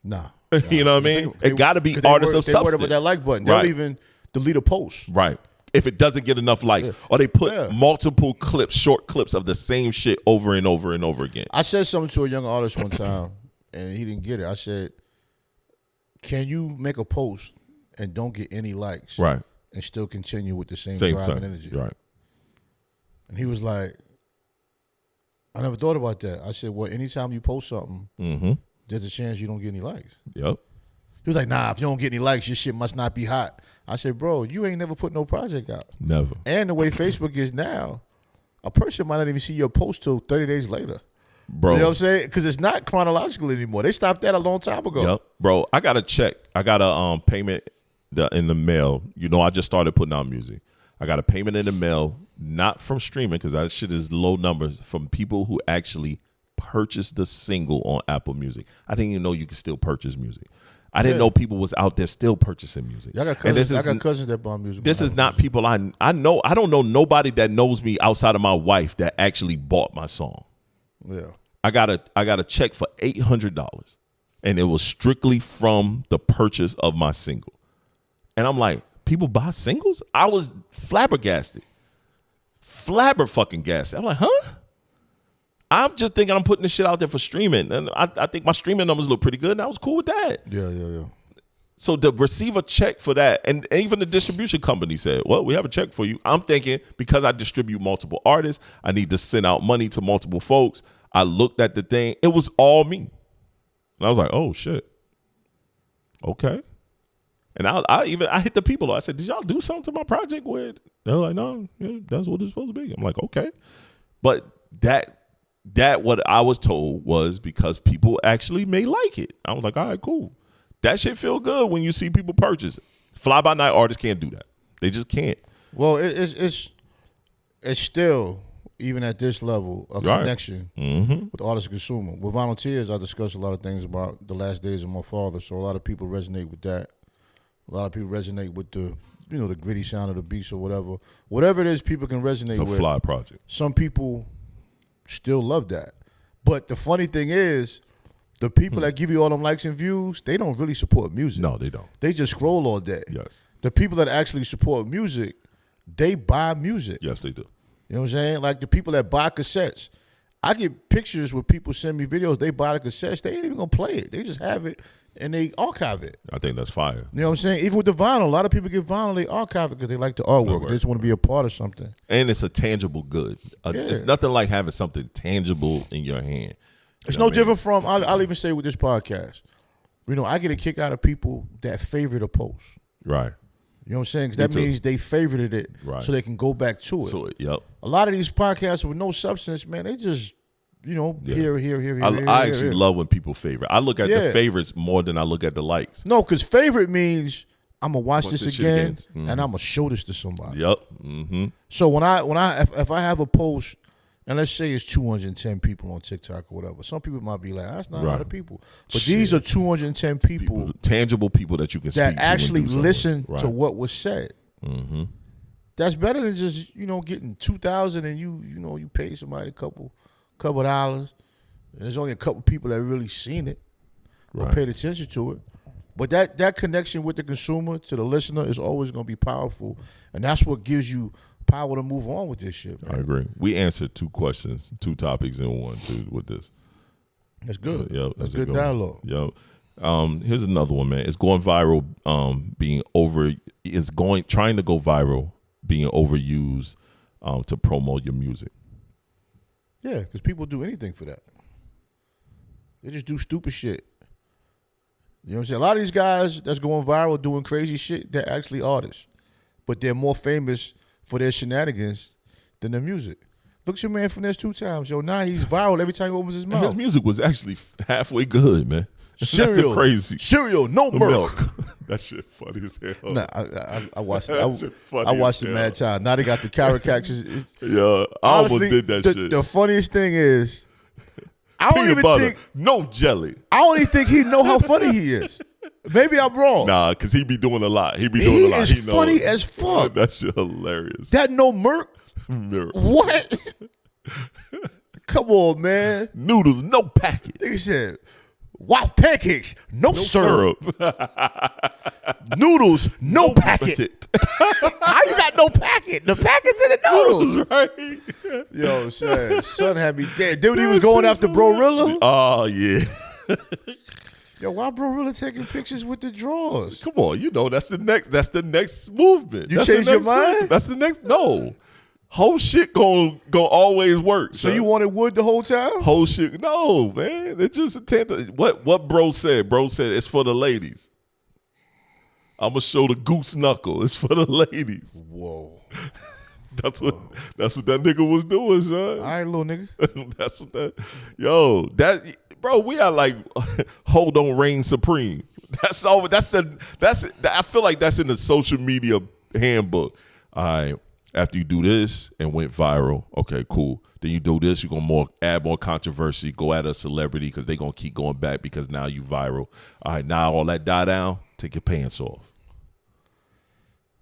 Nah. You know what I mean? It got to be artists of substance. They worried about that like button. They'll Right. even delete a post. Right. If it doesn't get enough likes, or they put multiple clips, short clips of the same shit over and over and over again. I said something to a young artist one time, and he didn't get it. I said, can you make a post and don't get any likes, Right, and still continue with the same drive time. and energy? Right. And he was like, I never thought about that. I said, well, anytime you post something, there's a chance you don't get any likes. Yep. He was like, nah, if you don't get any likes, your shit must not be hot. I said, bro, you ain't never put no project out. Never. And the way Facebook is now, a person might not even see your post till 30 days later. Bro. You know what I'm saying? Because it's not chronological anymore. They stopped that a long time ago. Yep. Bro, I got a check. I got a payment in the mail. You know, I just started putting out music. I got a payment in the mail, not from streaming, because that shit is low numbers, from people who actually purchased the single on Apple Music. I didn't even know you could still purchase music. I didn't know people was out there still purchasing music. I got cousins that buy music. This is not people I know. I don't know nobody that knows me outside of my wife that actually bought my song. Yeah. I got a check for $800, and it was strictly from the purchase of my single. And I'm like, people buy singles? I was flabbergasted. Flabberfucking-gasted. I'm like, huh? I'm just thinking I'm putting this shit out there for streaming. And I think my streaming numbers look pretty good, and I was cool with that. Yeah. So to receive a check for that, and even the distribution company said, well, we have a check for you. I'm thinking because I distribute multiple artists, I need to send out money to multiple folks. I looked at the thing. It was all me. And I was like, oh, shit. Okay. And I hit the people. I said, did y'all do something to my project with? They're like, no, yeah, that's what it's supposed to be. I'm like, okay. But that what I was told was because people actually may like it. I was like, all right, cool. That shit feel good when you see people purchase it. Fly-by-night artists can't do that. They just can't. Well, it's still, even at this level, a connection with artist and consumer. With volunteers, I discuss a lot of things about the last days of my father, so a lot of people resonate with that. A lot of people resonate with the gritty sound of the beats or whatever. Whatever it is people can resonate with. It's a fly project. Some people still love that. But the funny thing is, the people that give you all them likes and views, they don't really support music. No, they don't. They just scroll all day. Yes. The people that actually support music, they buy music. Yes, they do. You know what I'm saying? Like the people that buy cassettes. I get pictures where people send me videos, they buy the cassettes, they ain't even gonna play it. They just have it and they archive it. I think that's fire. You know what I'm saying? Even with the vinyl, a lot of people get vinyl, they archive it because they like the artwork. They just want to be a part of something. And it's a tangible good. It's nothing like having something tangible in your hand. It's no different from, I'll even say with this podcast, I get a kick out of people that favorite a post. Right. You know what I'm saying? Because that means they favorited it so they can go back to it. Yep. A lot of these podcasts with no substance, man, they just, here. I actually love when people favorite. I look at the favorites more than I look at the likes. No, because favorite means I'm going to watch this again and I'm going to show this to somebody. Yep. Mm-hmm. So if I have a post, and let's say it's 210 people on TikTok or whatever, some people might be like, that's not a lot of people. But these are 210 people, tangible people that you can speak to. That actually listen to what was said. Mm-hmm. That's better than just, getting 2,000 and you pay somebody a couple dollars. And there's only a couple people that really seen it or paid attention to it. But that connection with the consumer to the listener is always going to be powerful. And that's what gives you power to move on with this shit, man. I agree. We answered 2 questions, 2 topics in one too with this. That's good. That's good one. dialogue. Here's another one, man. It's going viral, trying to go viral, being overused to promote your music. Yeah, because people do anything for that. They just do stupid shit. You know what I'm saying? A lot of these guys that's going viral doing crazy shit, they're actually artists. But they're more famous for their shenanigans than their music. Look at your man Finesse 2 times. Now he's viral every time he opens his mouth. His music was actually halfway good, man. Cereal, that's crazy. Cereal, no milk. That shit funny as hell. Nah, I watched it. I watched it mad time. Now they got the caricatures. Yeah, I almost did that shit. The funniest thing is, I don't even think no jelly. I don't even think he know how funny he is. Maybe I'm wrong. Nah, because he be doing a lot. He is funny as fuck. That shit hilarious. That no Merc? What? Come on, man. Noodles, no packet. Nigga said, wow, pancakes, no syrup. Noodles, no packet. How you got no packet? The packet's in the noodles. Right. Yo, son had me dead. Dude, he was going after Brorilla. Oh, yeah. Yo, why Brorilla taking pictures with the drawers? Come on, you know that's the next movement. You changed your mind? That's the next. No, whole shit gonna always work. So you wanted wood the whole time? Whole shit? No, man. It just what bro said. Bro said it's for the ladies. I'm gonna show the goose knuckle. It's for the ladies. Whoa. That's what that nigga was doing, son. All right, little nigga. That's what that. Bro, we are like hold on, reign supreme. That's all. I feel like that's in the social media handbook. All right, after you do this and went viral, okay, cool. Then you do this, you're gonna add more controversy, go at a celebrity because they're gonna keep going back because now you viral. All right, now all that die down, take your pants off.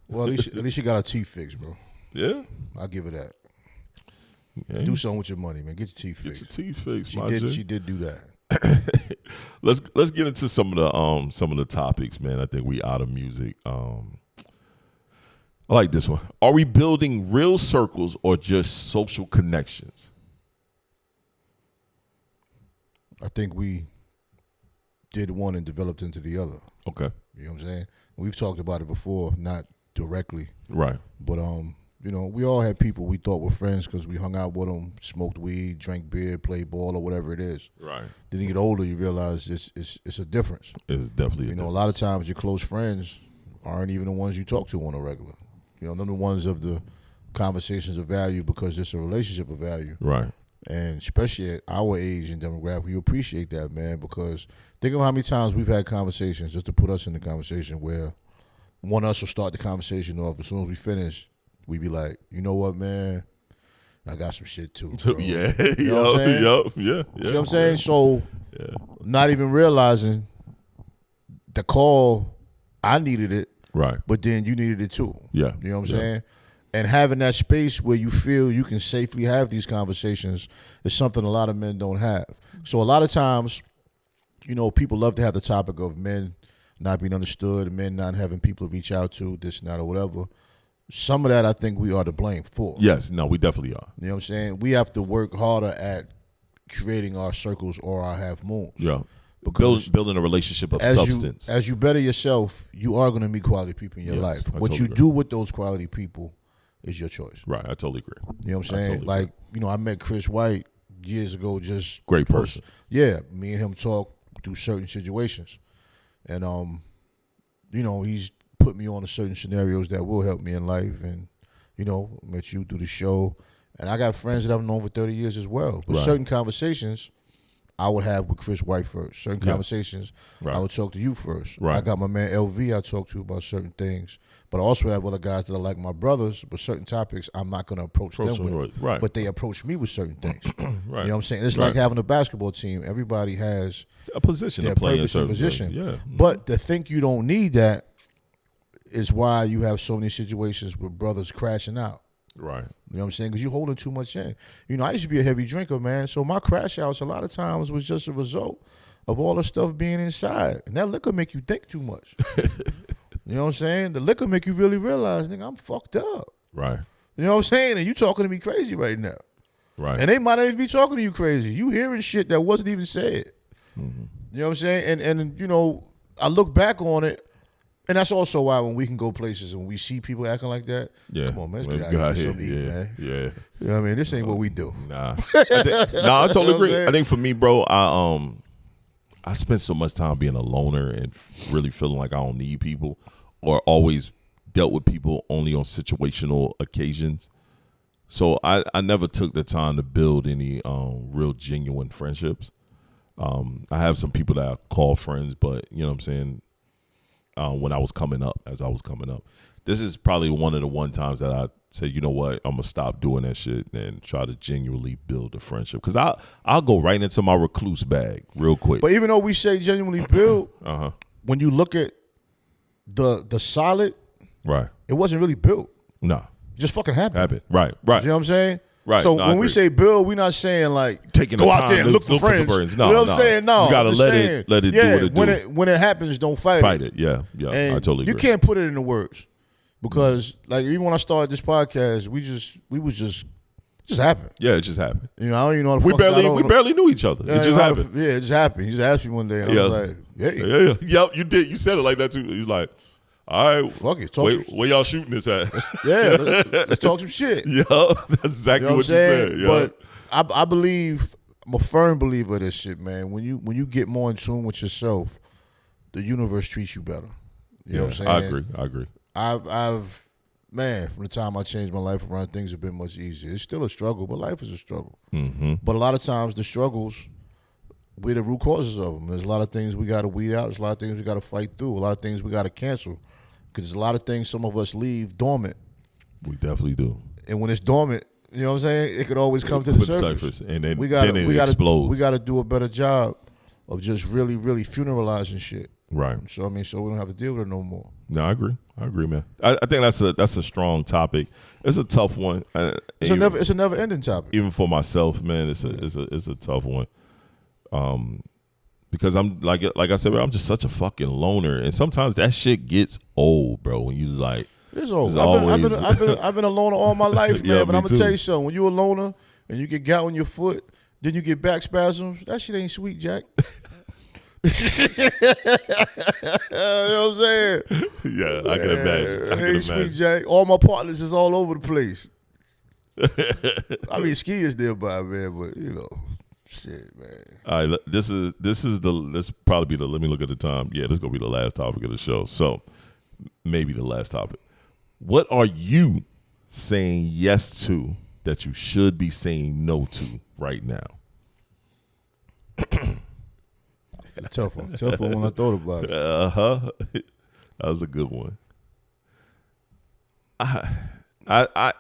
Well, at least you got a teeth fixed, bro. Yeah, I'll give it that. Yeah. Do something with your money, man. Get your teeth fixed. Get your teeth fixed. She did do that. Let's get into some of the topics, man. I think we out of music. I like this one. Are we building real circles or just social connections? I think we did one and developed into the other. Okay. You know what I'm saying? We've talked about it before, not directly. Right. But you know, we all had people we thought were friends because we hung out with them, smoked weed, drank beer, played ball, or whatever it is. Right. Then you get older, you realize it's a difference. It's definitely a lot of times your close friends aren't even the ones you talk to on a regular. You know, they're the ones of the conversations of value because it's a relationship of value. Right. And especially at our age and demographic, we appreciate that, man, because think of how many times we've had conversations, just to put us in the conversation, where one of us will start the conversation off. As soon as we finish, we be like, you know what, man? I got some shit too, bro. Yeah. You know what I'm saying? Yeah. You know what I'm saying? So, not even realizing the call, I needed it. Right. But then you needed it too. Yeah. You know what I'm saying? And having that space where you feel you can safely have these conversations is something a lot of men don't have. So a lot of times, you know, people love to have the topic of men not being understood, men not having people to reach out to, this and that or whatever. Some of that I think we are to blame for. Yes, no, we definitely are. You know what I'm saying? We have to work harder at creating our circles or our half moons. Yeah. Because building a relationship of substance. As you better yourself, you are going to meet quality people in your life. What you do with those quality people is your choice. Right, I totally agree. You know what I'm saying? Like, you know, I met Chris White years ago, just great person. Yeah, me and him talk through certain situations. And you know, he's put me on to certain scenarios that will help me in life, and you know, met you through the show. And I got friends that I've known for 30 years as well. But certain conversations I would have with Chris White first. Certain conversations I would talk to you first. I got my man LV I talk to about certain things. But I also have other guys that are like my brothers, but certain topics I'm not going to approach them with. Right. But they approach me with certain things. Right. You know what I'm saying? It's like having a basketball team. Everybody has a position to play in a certain position. Yeah. But to think you don't need that is why you have so many situations with brothers crashing out. Right. You know what I'm saying? Because you're holding too much in. You know, I used to be a heavy drinker, man. So my crash outs a lot of times was just a result of all the stuff being inside. And that liquor make you think too much. You know what I'm saying? The liquor make you really realize, nigga, I'm fucked up. Right. You know what I'm saying? And you talking to me crazy right now. Right. And they might not even be talking to you crazy. You hearing shit that wasn't even said. Mm-hmm. You know what I'm saying? And you know, I look back on it, and that's also why when we can go places and we see people acting like that, come on, man, let's get out here, man. Yeah. You know what I mean? This ain't what we do. Nah. I totally agree. I think for me, bro, I spent so much time being a loner and really feeling like I don't need people, or always dealt with people only on situational occasions. So I never took the time to build any real genuine friendships. I have some people that I call friends, but you know what I'm saying? When I was coming up, this is probably one of the times that I said, you know what, I'm gonna stop doing that shit and try to genuinely build a friendship. Because I'll go right into my recluse bag real quick. But even though we say genuinely build, when you look at the solid, Right. it wasn't really built. No. It just fucking happened. Right. You know what I'm saying? Right. So No, I when we agree. say build, we're not saying like Taking go the out time there and to look for friends. No, you know what I'm saying? No, you gotta I'm just let saying, it do what it do. When it happens, don't fight Fight it. it. Yeah. Yeah. And I totally agree. you can't put it into words because like even when I started this podcast, we just happened. Yeah, it just happened. You know, I don't even know how the We fuck I don't- barely knew each other. Yeah, It just happened. Yeah, it just happened. He just asked me one day, and I was like, "Hey, Yeah. Yep, you did. You said it like that too. You was like, all right, fuck it, where y'all shooting this at? yeah, let's talk some shit." Yeah, that's exactly You know what you saying? said. Yeah. But I believe, I'm a firm believer of this shit, man. When you get more in tune with yourself, the universe treats you better. You know what I'm saying? I agree. I've man, from the time I changed my life around, things have been much easier. It's still a struggle, but life is a struggle. Mm-hmm. But a lot of times the struggles, we're the root causes of them. There's a lot of things we got to weed out. There's a lot of things we got to fight through. A lot of things we got to cancel. Because there's a lot of things some of us leave dormant. We definitely do. And when it's dormant, you know what I'm saying? It could always come to the surface. And then, then it explodes. We got to do a better job of just really, really funeralizing shit. Right. So I mean, so we don't have to deal with it no more. No, I agree, man. I think that's a strong topic. It's a tough one. It's a never ending topic. Even for myself, man, it's a tough one. Because I'm like I said, bro, I'm just such a fucking loner, and sometimes that shit gets old, bro. When you just like, it's old. always... I've been a loner all my life, man. Yeah, but me I'm gonna too. tell you something. When you a loner and you get gout on your foot, then you get back spasms. That shit ain't sweet, Jack. You know what I'm saying? Yeah, I can imagine. It ain't sweet, Jack. All my partners is all over the place. I mean, ski is nearby, man, but you know, shit, man. All right, this probably be the. Let me look at the time. Yeah, this is gonna be the last topic of the show. So maybe the last topic. What are you saying yes to that you should be saying no to right now? Tough one when I thought about it. That was a good one. I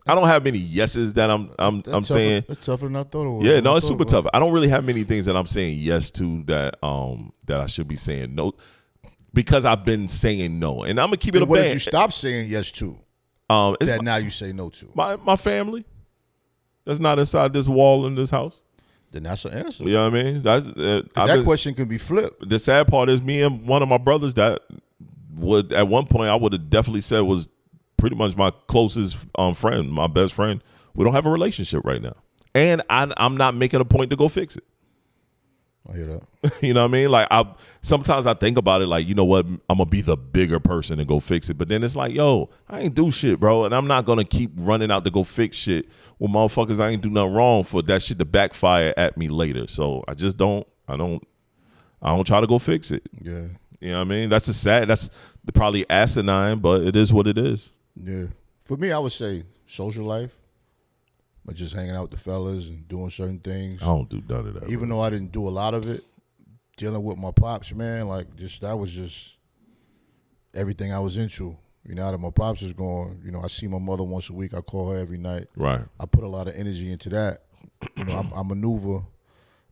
don't have many yeses that I'm saying. It's tougher than I thought it was. Yeah, no, it's super tough. I don't really have many things that I'm saying yes to that I should be saying no, because I've been saying no, and I'm gonna keep it a What band. did you stop saying yes to? It's That now you say no to. my family. That's not inside this wall in this house. Then that's an answer. You know what I mean? That question can be flipped. The sad part is me and one of my brothers that would at one point I would have definitely said was pretty much my closest friend, my best friend. We don't have a relationship right now, and I'm not making a point to go fix it. I hear that. You know what I mean? Like sometimes I think about it like, you know what, I'm gonna be the bigger person and go fix it. But then it's like, yo, I ain't do shit, bro, and I'm not gonna keep running out to go fix shit with motherfuckers I ain't do nothing wrong for that shit to backfire at me later. So I just don't try to go fix it. Yeah. You know what I mean? That's probably asinine, but it is what it is. Yeah. For me, I would say social life. But just hanging out with the fellas and doing certain things. I don't do none of that. Even though I didn't do a lot of it, dealing with my pops, man, like that was just everything I was into. You know, now that my pops is gone, you know, I see my mother once a week. I call her every night. Right. I put a lot of energy into that. You know, I maneuver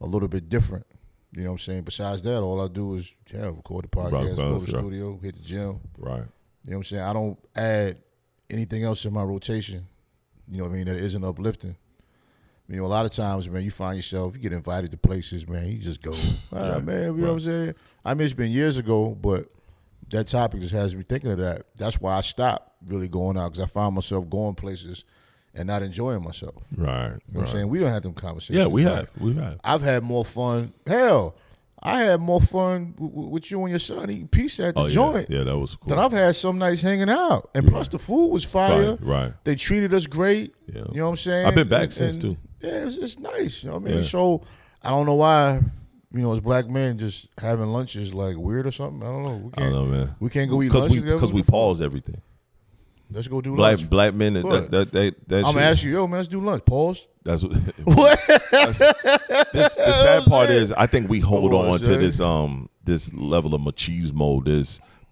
a little bit different. You know what I'm saying? Besides that, all I do is record the podcast, go to the studio, hit the gym. Right. You know what I'm saying? I don't add anything else in my rotation. You know what I mean? That isn't uplifting. You know, a lot of times, man, you find yourself, you get invited to places, man, you just go, man, you know what I'm saying? I mean, it's been years ago, but that topic just has me thinking of that. That's why I stopped really going out, because I found myself going places and not enjoying myself. Right. You know what I'm saying? We don't have them conversations. Yeah, we have. I've had more fun. Hell, I had more fun with you and your son eating pizza at the joint. Yeah, that was cool. Then I've had some nights hanging out. And plus the food was fire. Right. They treated us great. Yeah. You know what I'm saying? I've been back since too. Yeah, it's nice. You know what I mean? Yeah. So I don't know why, you know, as black men just having lunch is like weird or something. I don't know. I don't know, man. We can't go eat lunch together? Because we pause everything. Let's go do lunch. Black men, I'm I'm gonna ask you, yo, man, let's do lunch. Pause. That's what. What? The sad part is, I think we hold Come on, on to this level of machismo,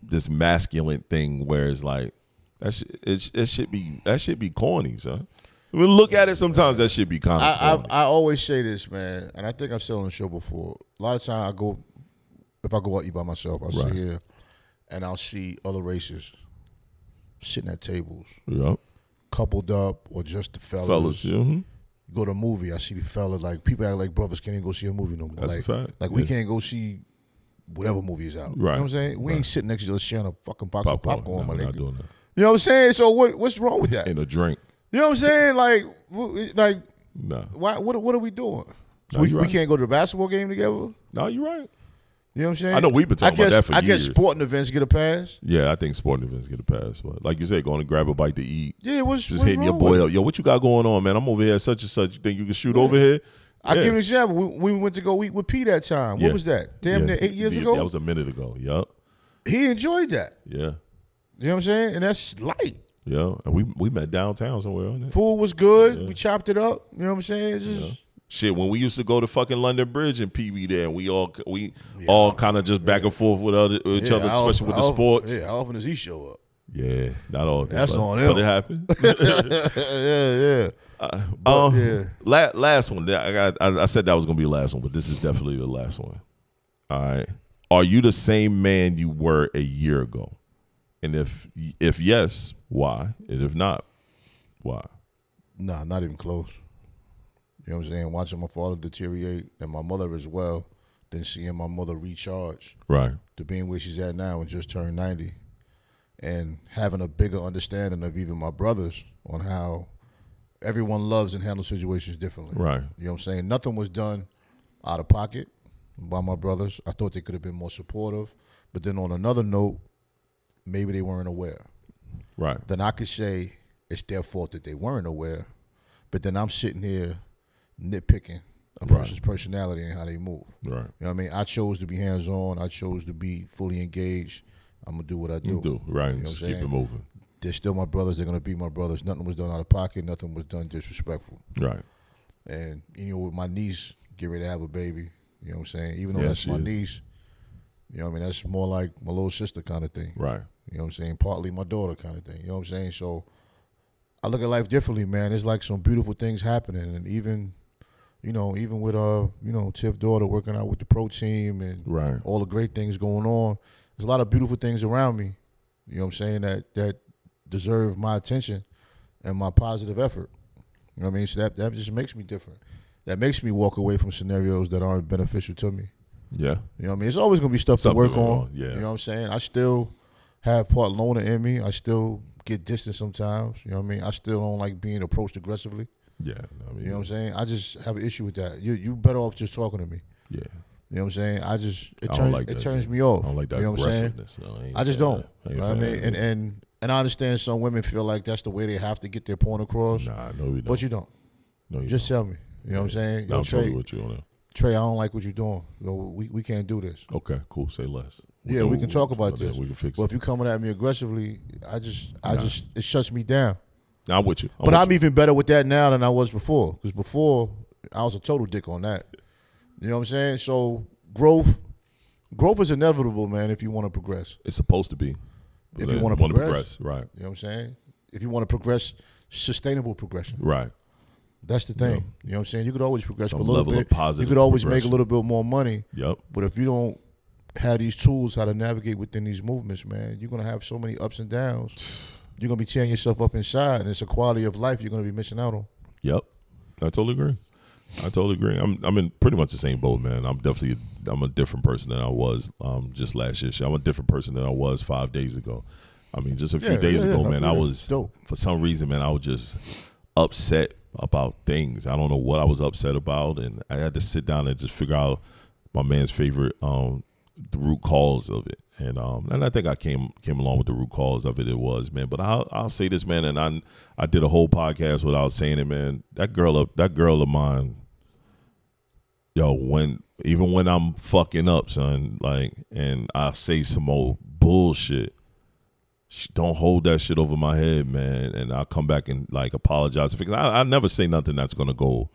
this masculine thing, where it's like it should be corny, son. When we look at it, sometimes that should be kind of corny. I always say this, man, and I think I've said on the show before. A lot of times I go if I go out eat by myself, I'll sit here and I'll see other races sitting at tables, coupled up or just the fellas. Go to a movie, I see the fellas, like people act like brothers can't even go see a movie no more. That's like, a fact. Like we can't go see whatever movie is out. You know what I'm saying? We ain't sitting next to each other sharing a fucking box of popcorn, my nigga. Doing that. You know what I'm saying? So what's wrong with that? And a drink. You know what I'm saying? Like nah. Why? What are we doing? So no, we can't go to the basketball game together? No, you're right. You know what I'm saying? I know we've been talking about that for years. I guess sporting events get a pass. Yeah, I think sporting events get a pass. But like you said, going to grab a bite to eat. Yeah, just hitting your boy up. Yo, what you got going on, man? I'm over here at such and such. You think you can shoot over here? I'll give you an example. We went to go eat with P that time. What was that? Damn near 8 years ago? That was a minute ago. Yup. He enjoyed that. Yeah. You know what I'm saying? And that's light. Yeah. And we met downtown somewhere. On it. Food was good. Yeah. We chopped it up. You know what I'm saying? It's just... Shit, when we used to go to fucking London Bridge and PB there, and we all kind of just back and forth with each other, especially with the sports. Yeah, how often does he show up? Yeah, not all. That's on him. But it happened. Last one. I said that was gonna be the last one, but this is definitely the last one. All right. Are you the same man you were a year ago? And if yes, why? And if not, why? Nah, not even close. You know what I'm saying? Watching my father deteriorate and my mother as well, then seeing my mother recharge. Right. To being where she's at now and just turned 90. And having a bigger understanding of even my brothers on how everyone loves and handles situations differently. Right. You know what I'm saying? Nothing was done out of pocket by my brothers. I thought they could have been more supportive. But then on another note, maybe they weren't aware. Right. Then I could say it's their fault that they weren't aware. But then I'm sitting here nitpicking a person's personality and how they move. Right. You know what I mean? I chose to be hands-on. I chose to be fully engaged. I'm going to do what I do. Right. You know just keep it moving. They're still my brothers. They're going to be my brothers. Nothing was done out of pocket. Nothing was done disrespectful. Right. And, with my niece, get ready to have a baby. You know what I'm saying? Even though that's my niece, you know what I mean? That's more like my little sister kind of thing. Right. You know what I'm saying? Partly my daughter kind of thing. You know what I'm saying? So I look at life differently, man. There's like some beautiful things happening. And even with Tiff's daughter working out with the pro team and all the great things going on, there's a lot of beautiful things around me, you know what I'm saying, that deserve my attention and my positive effort. You know what I mean? So that just makes me different. That makes me walk away from scenarios that aren't beneficial to me. Yeah. You know what I mean? It's always going to be stuff to work on. Yeah. You know what I'm saying? I still have part loner in me. I still get distant sometimes. You know what I mean? I still don't like being approached aggressively. Yeah. You know what I'm saying? I just have an issue with that. You better off just talking to me. Yeah. You know what I'm saying? It turns me I off. don't like that you know aggressiveness. I just don't. You know what I mean? And I understand some women feel like that's the way they have to get their point across. Nah, no, you don't. But you don't. No, you just don't. tell me. You know what I'm saying? No, I'm totally with you on that. Trey, I don't like what you're doing. We can't do this. Okay, cool. Say less. We can talk about this. We can fix it. But if you're coming at me aggressively, it shuts me down. I'm with you. I'm even better with that now than I was before. Because before, I was a total dick on that. You know what I'm saying? So growth is inevitable, man, if you want to progress. It's supposed to be. If you want to progress. Right. You know what I'm saying? If you want to progress, sustainable progression. Right. That's the thing. Yeah. You know what I'm saying? You could always progress Some for a little level bit. Of positive you could always progression. make a little bit more money. Yep. But if you don't have these tools how to navigate within these movements, man, you're going to have so many ups and downs. You're going to be tearing yourself up inside, and it's a quality of life you're going to be missing out on. Yep. I totally agree. I'm in pretty much the same boat, man. I'm a different person than I was just last year. I'm a different person than I was 5 days ago. I mean, just a few days ago, man, I was, for some reason, man, I was just upset about things. I don't know what I was upset about, and I had to sit down and just figure out my man's favorite, the root cause of it. And I think I came along with the root cause of it. It was, man. But I'll say this, man, and I did a whole podcast without saying it, man. That girl of mine, yo, even when I'm fucking up, son, like, and I say some old bullshit, don't hold that shit over my head, man. And I'll come back and like apologize. Because I never say nothing that's gonna go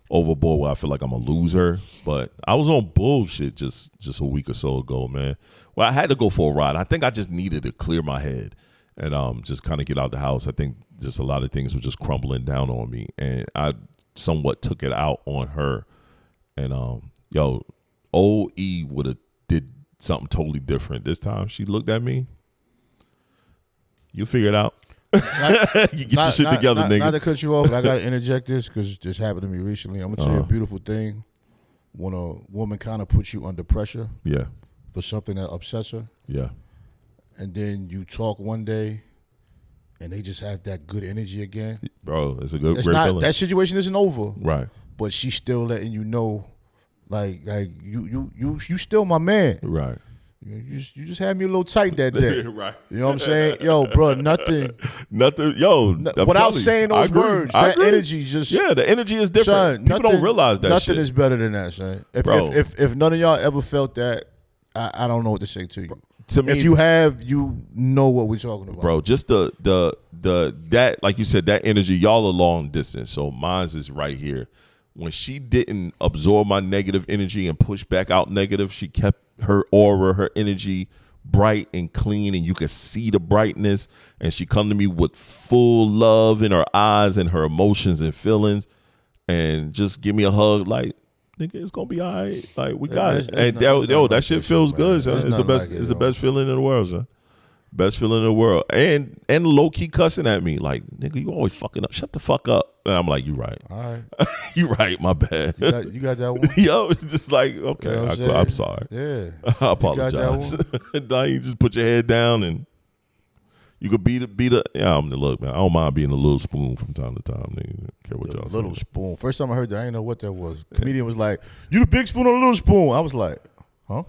overboard where I feel like I'm a loser. But I was on bullshit just a week or so ago, man. Well, I had to go for a ride. I think I just needed to clear my head and just kind of get out the house. I think just a lot of things were just crumbling down on me, and I somewhat took it out on her. And old E would have did something totally different. This time she looked at me. You figure it out. You get your shit together, nigga. Not to cut you off, but I got to interject this because this happened to me recently. I'm going to tell you a beautiful thing. When a woman kind of puts you under pressure for something that upsets her, and then you talk one day and they just have that good energy again. Bro, it's a great feeling. That situation isn't over. Right. But she's still letting you know, like you still my man. Right. You just had me a little tight that day. Right. You know what I'm saying? Yo, bro, nothing. Yo, without saying those words, that energy just. Yeah, the energy is different. People don't realize that nothing shit. is better than that, son. If none of y'all ever felt that, I don't know what to say to you. To me, if you have, you know what we're talking about. Bro, just that, like you said, that energy, y'all are long distance. So mine's is right here. When she didn't absorb my negative energy and push back out negative, she kept her aura, her energy bright and clean, and you could see the brightness. And she come to me with full love in her eyes and her emotions and feelings, and just give me a hug like, nigga, it's gonna be all right. Like, we got it. And that shit feels good, son. It's the best. It's the best feeling in the world, son. Best feeling in the world. And low key cussing at me like, nigga, you always fucking up. Shut the fuck up. And I'm like, you right. All right. You right. My bad. You got that one. Yo, it's just like, okay, You know I'm sorry. Yeah. I apologize. Now you just put your head down and you could be the. Yeah, look, man. I don't mind being a little spoon from time to time. Nigga. I don't care what y'all say. Little spoon. First time I heard that, I didn't know what that was. Comedian was like, "You the big spoon or the little spoon?" I was like, "Huh?"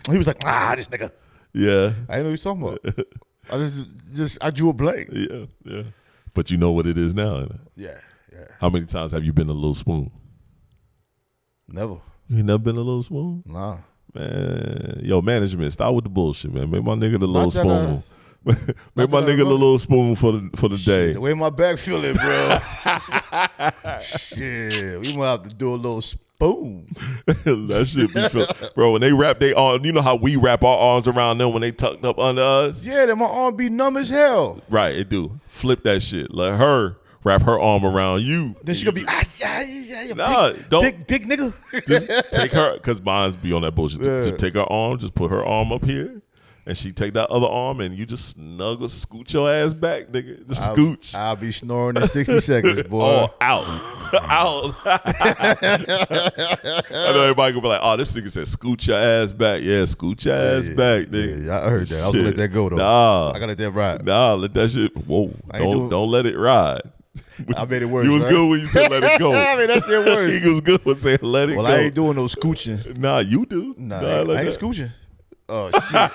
He was like, "This nigga." Yeah. I didn't know what he was talking about. I drew a blank. Yeah. But you know what it is now. Yeah. How many times have you been a little spoon? Never. You ain't never been a little spoon? Nah. Man, yo, management, stop with the bullshit, man. Make my nigga the little spoon. Make my nigga the little spoon for the day. The way my back feeling, bro. Shit, we might have to do a little spoon. That shit be feel, bro. When they wrap their arm, you know how we wrap our arms around them when they tucked up under us. Yeah, then my arm be numb as hell. Right, it do. Flip that shit. Let her wrap her arm around you. Then she gonna be big nigga. Just take her, cause mine's be on that bullshit. Yeah. Just take her arm, just put her arm up here, and she take that other arm, and you just snuggle, scoot your ass back, nigga. Just scooch. I'll be snoring in 60 seconds, boy. Oh, out. I know everybody gonna be like, oh, this nigga said scoot your ass back. Yeah, scoot your ass back, nigga. Yeah, I heard that. I was gonna let that go though. Nah, I gotta let that ride. Nah, let that shit. Whoa, don't let it ride. I made it worse. You was good when you said let it go. I mean, that shit worse. He was good when saying let it go. Well, I ain't doing no scooching. Nah, you do. Nah, I ain't scooching. Oh shit.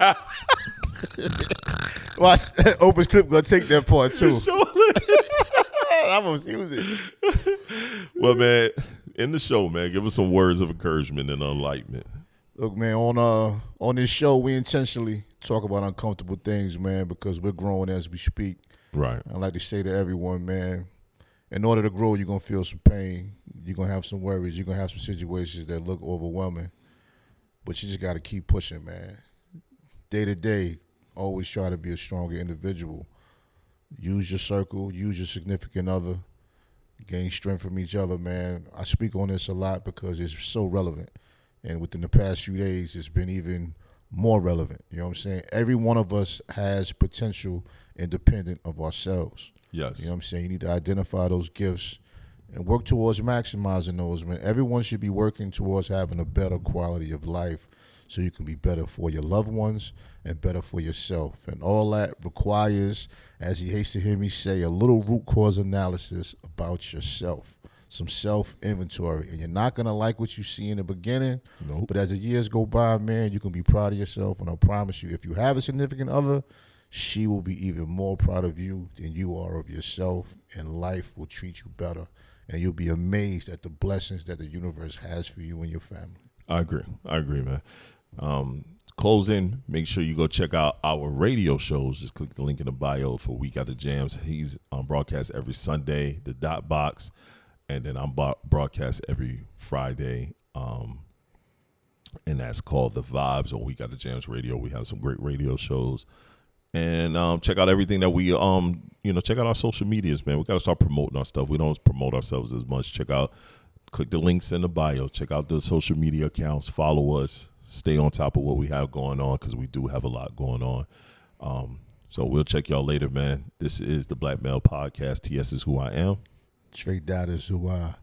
Watch, Oprah's clip gonna take that part too. I'm gonna use it. Well, man, in the show, man, give us some words of encouragement and enlightenment. Look, man, on this show, we intentionally talk about uncomfortable things, man, because we're growing as we speak. Right. I like to say to everyone, man, in order to grow, you're gonna feel some pain. You're gonna have some worries. You're gonna have some situations that look overwhelming, but you just gotta keep pushing, man. Day to day, always try to be a stronger individual. Use your circle, use your significant other, gain strength from each other, man. I speak on this a lot because it's so relevant. And within the past few days, it's been even more relevant. You know what I'm saying? Every one of us has potential independent of ourselves. Yes. You know what I'm saying? You need to identify those gifts and work towards maximizing those, man. Everyone should be working towards having a better quality of life so you can be better for your loved ones and better for yourself. And all that requires, as he hates to hear me say, a little root cause analysis about yourself, some self-inventory. And you're not going to like what you see in the beginning, Nope. But as the years go by, man, you can be proud of yourself. And I promise you, if you have a significant other, she will be even more proud of you than you are of yourself, and life will treat you better. And you'll be amazed at the blessings that the universe has for you and your family. I agree, man. Closing, make sure you go check out our radio shows. Just click the link in the bio for We Got the Jams. He's on broadcast every Sunday, the Dot Box, and then I'm broadcast every Friday. And that's called The Vibes on We Got the Jams Radio. We have some great radio shows. And check out everything that we check out our social medias, man. We got to start promoting our stuff. We don't promote ourselves as much. Click the links in the bio. Check out the social media accounts. Follow us. stay on top of what we have going on because we do have a lot going on. So we'll check y'all later, man. This is the Black Male Podcast. TS is who I am. Tre-Dot is who I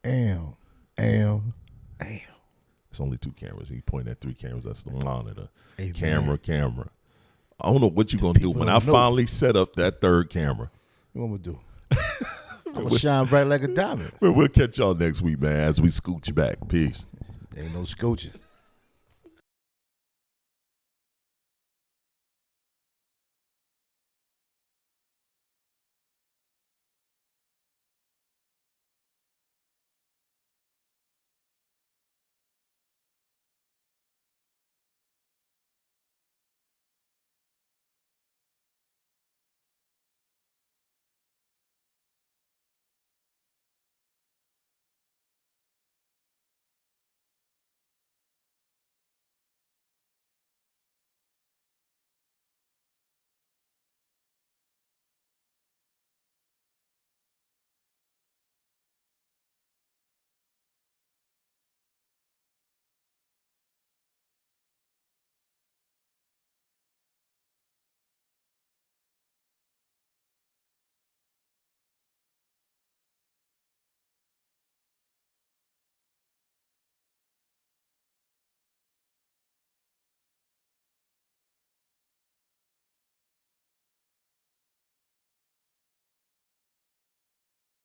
am. It's only 2 cameras. He pointing at 3 cameras. That's the monitor. Hey, Camera. I don't know what you're going to do when I finally set up that 3rd camera. What I'm going to do? I'm going to shine bright like a diamond. We'll catch y'all next week, man, as we scooch back. Peace. Ain't no scooching.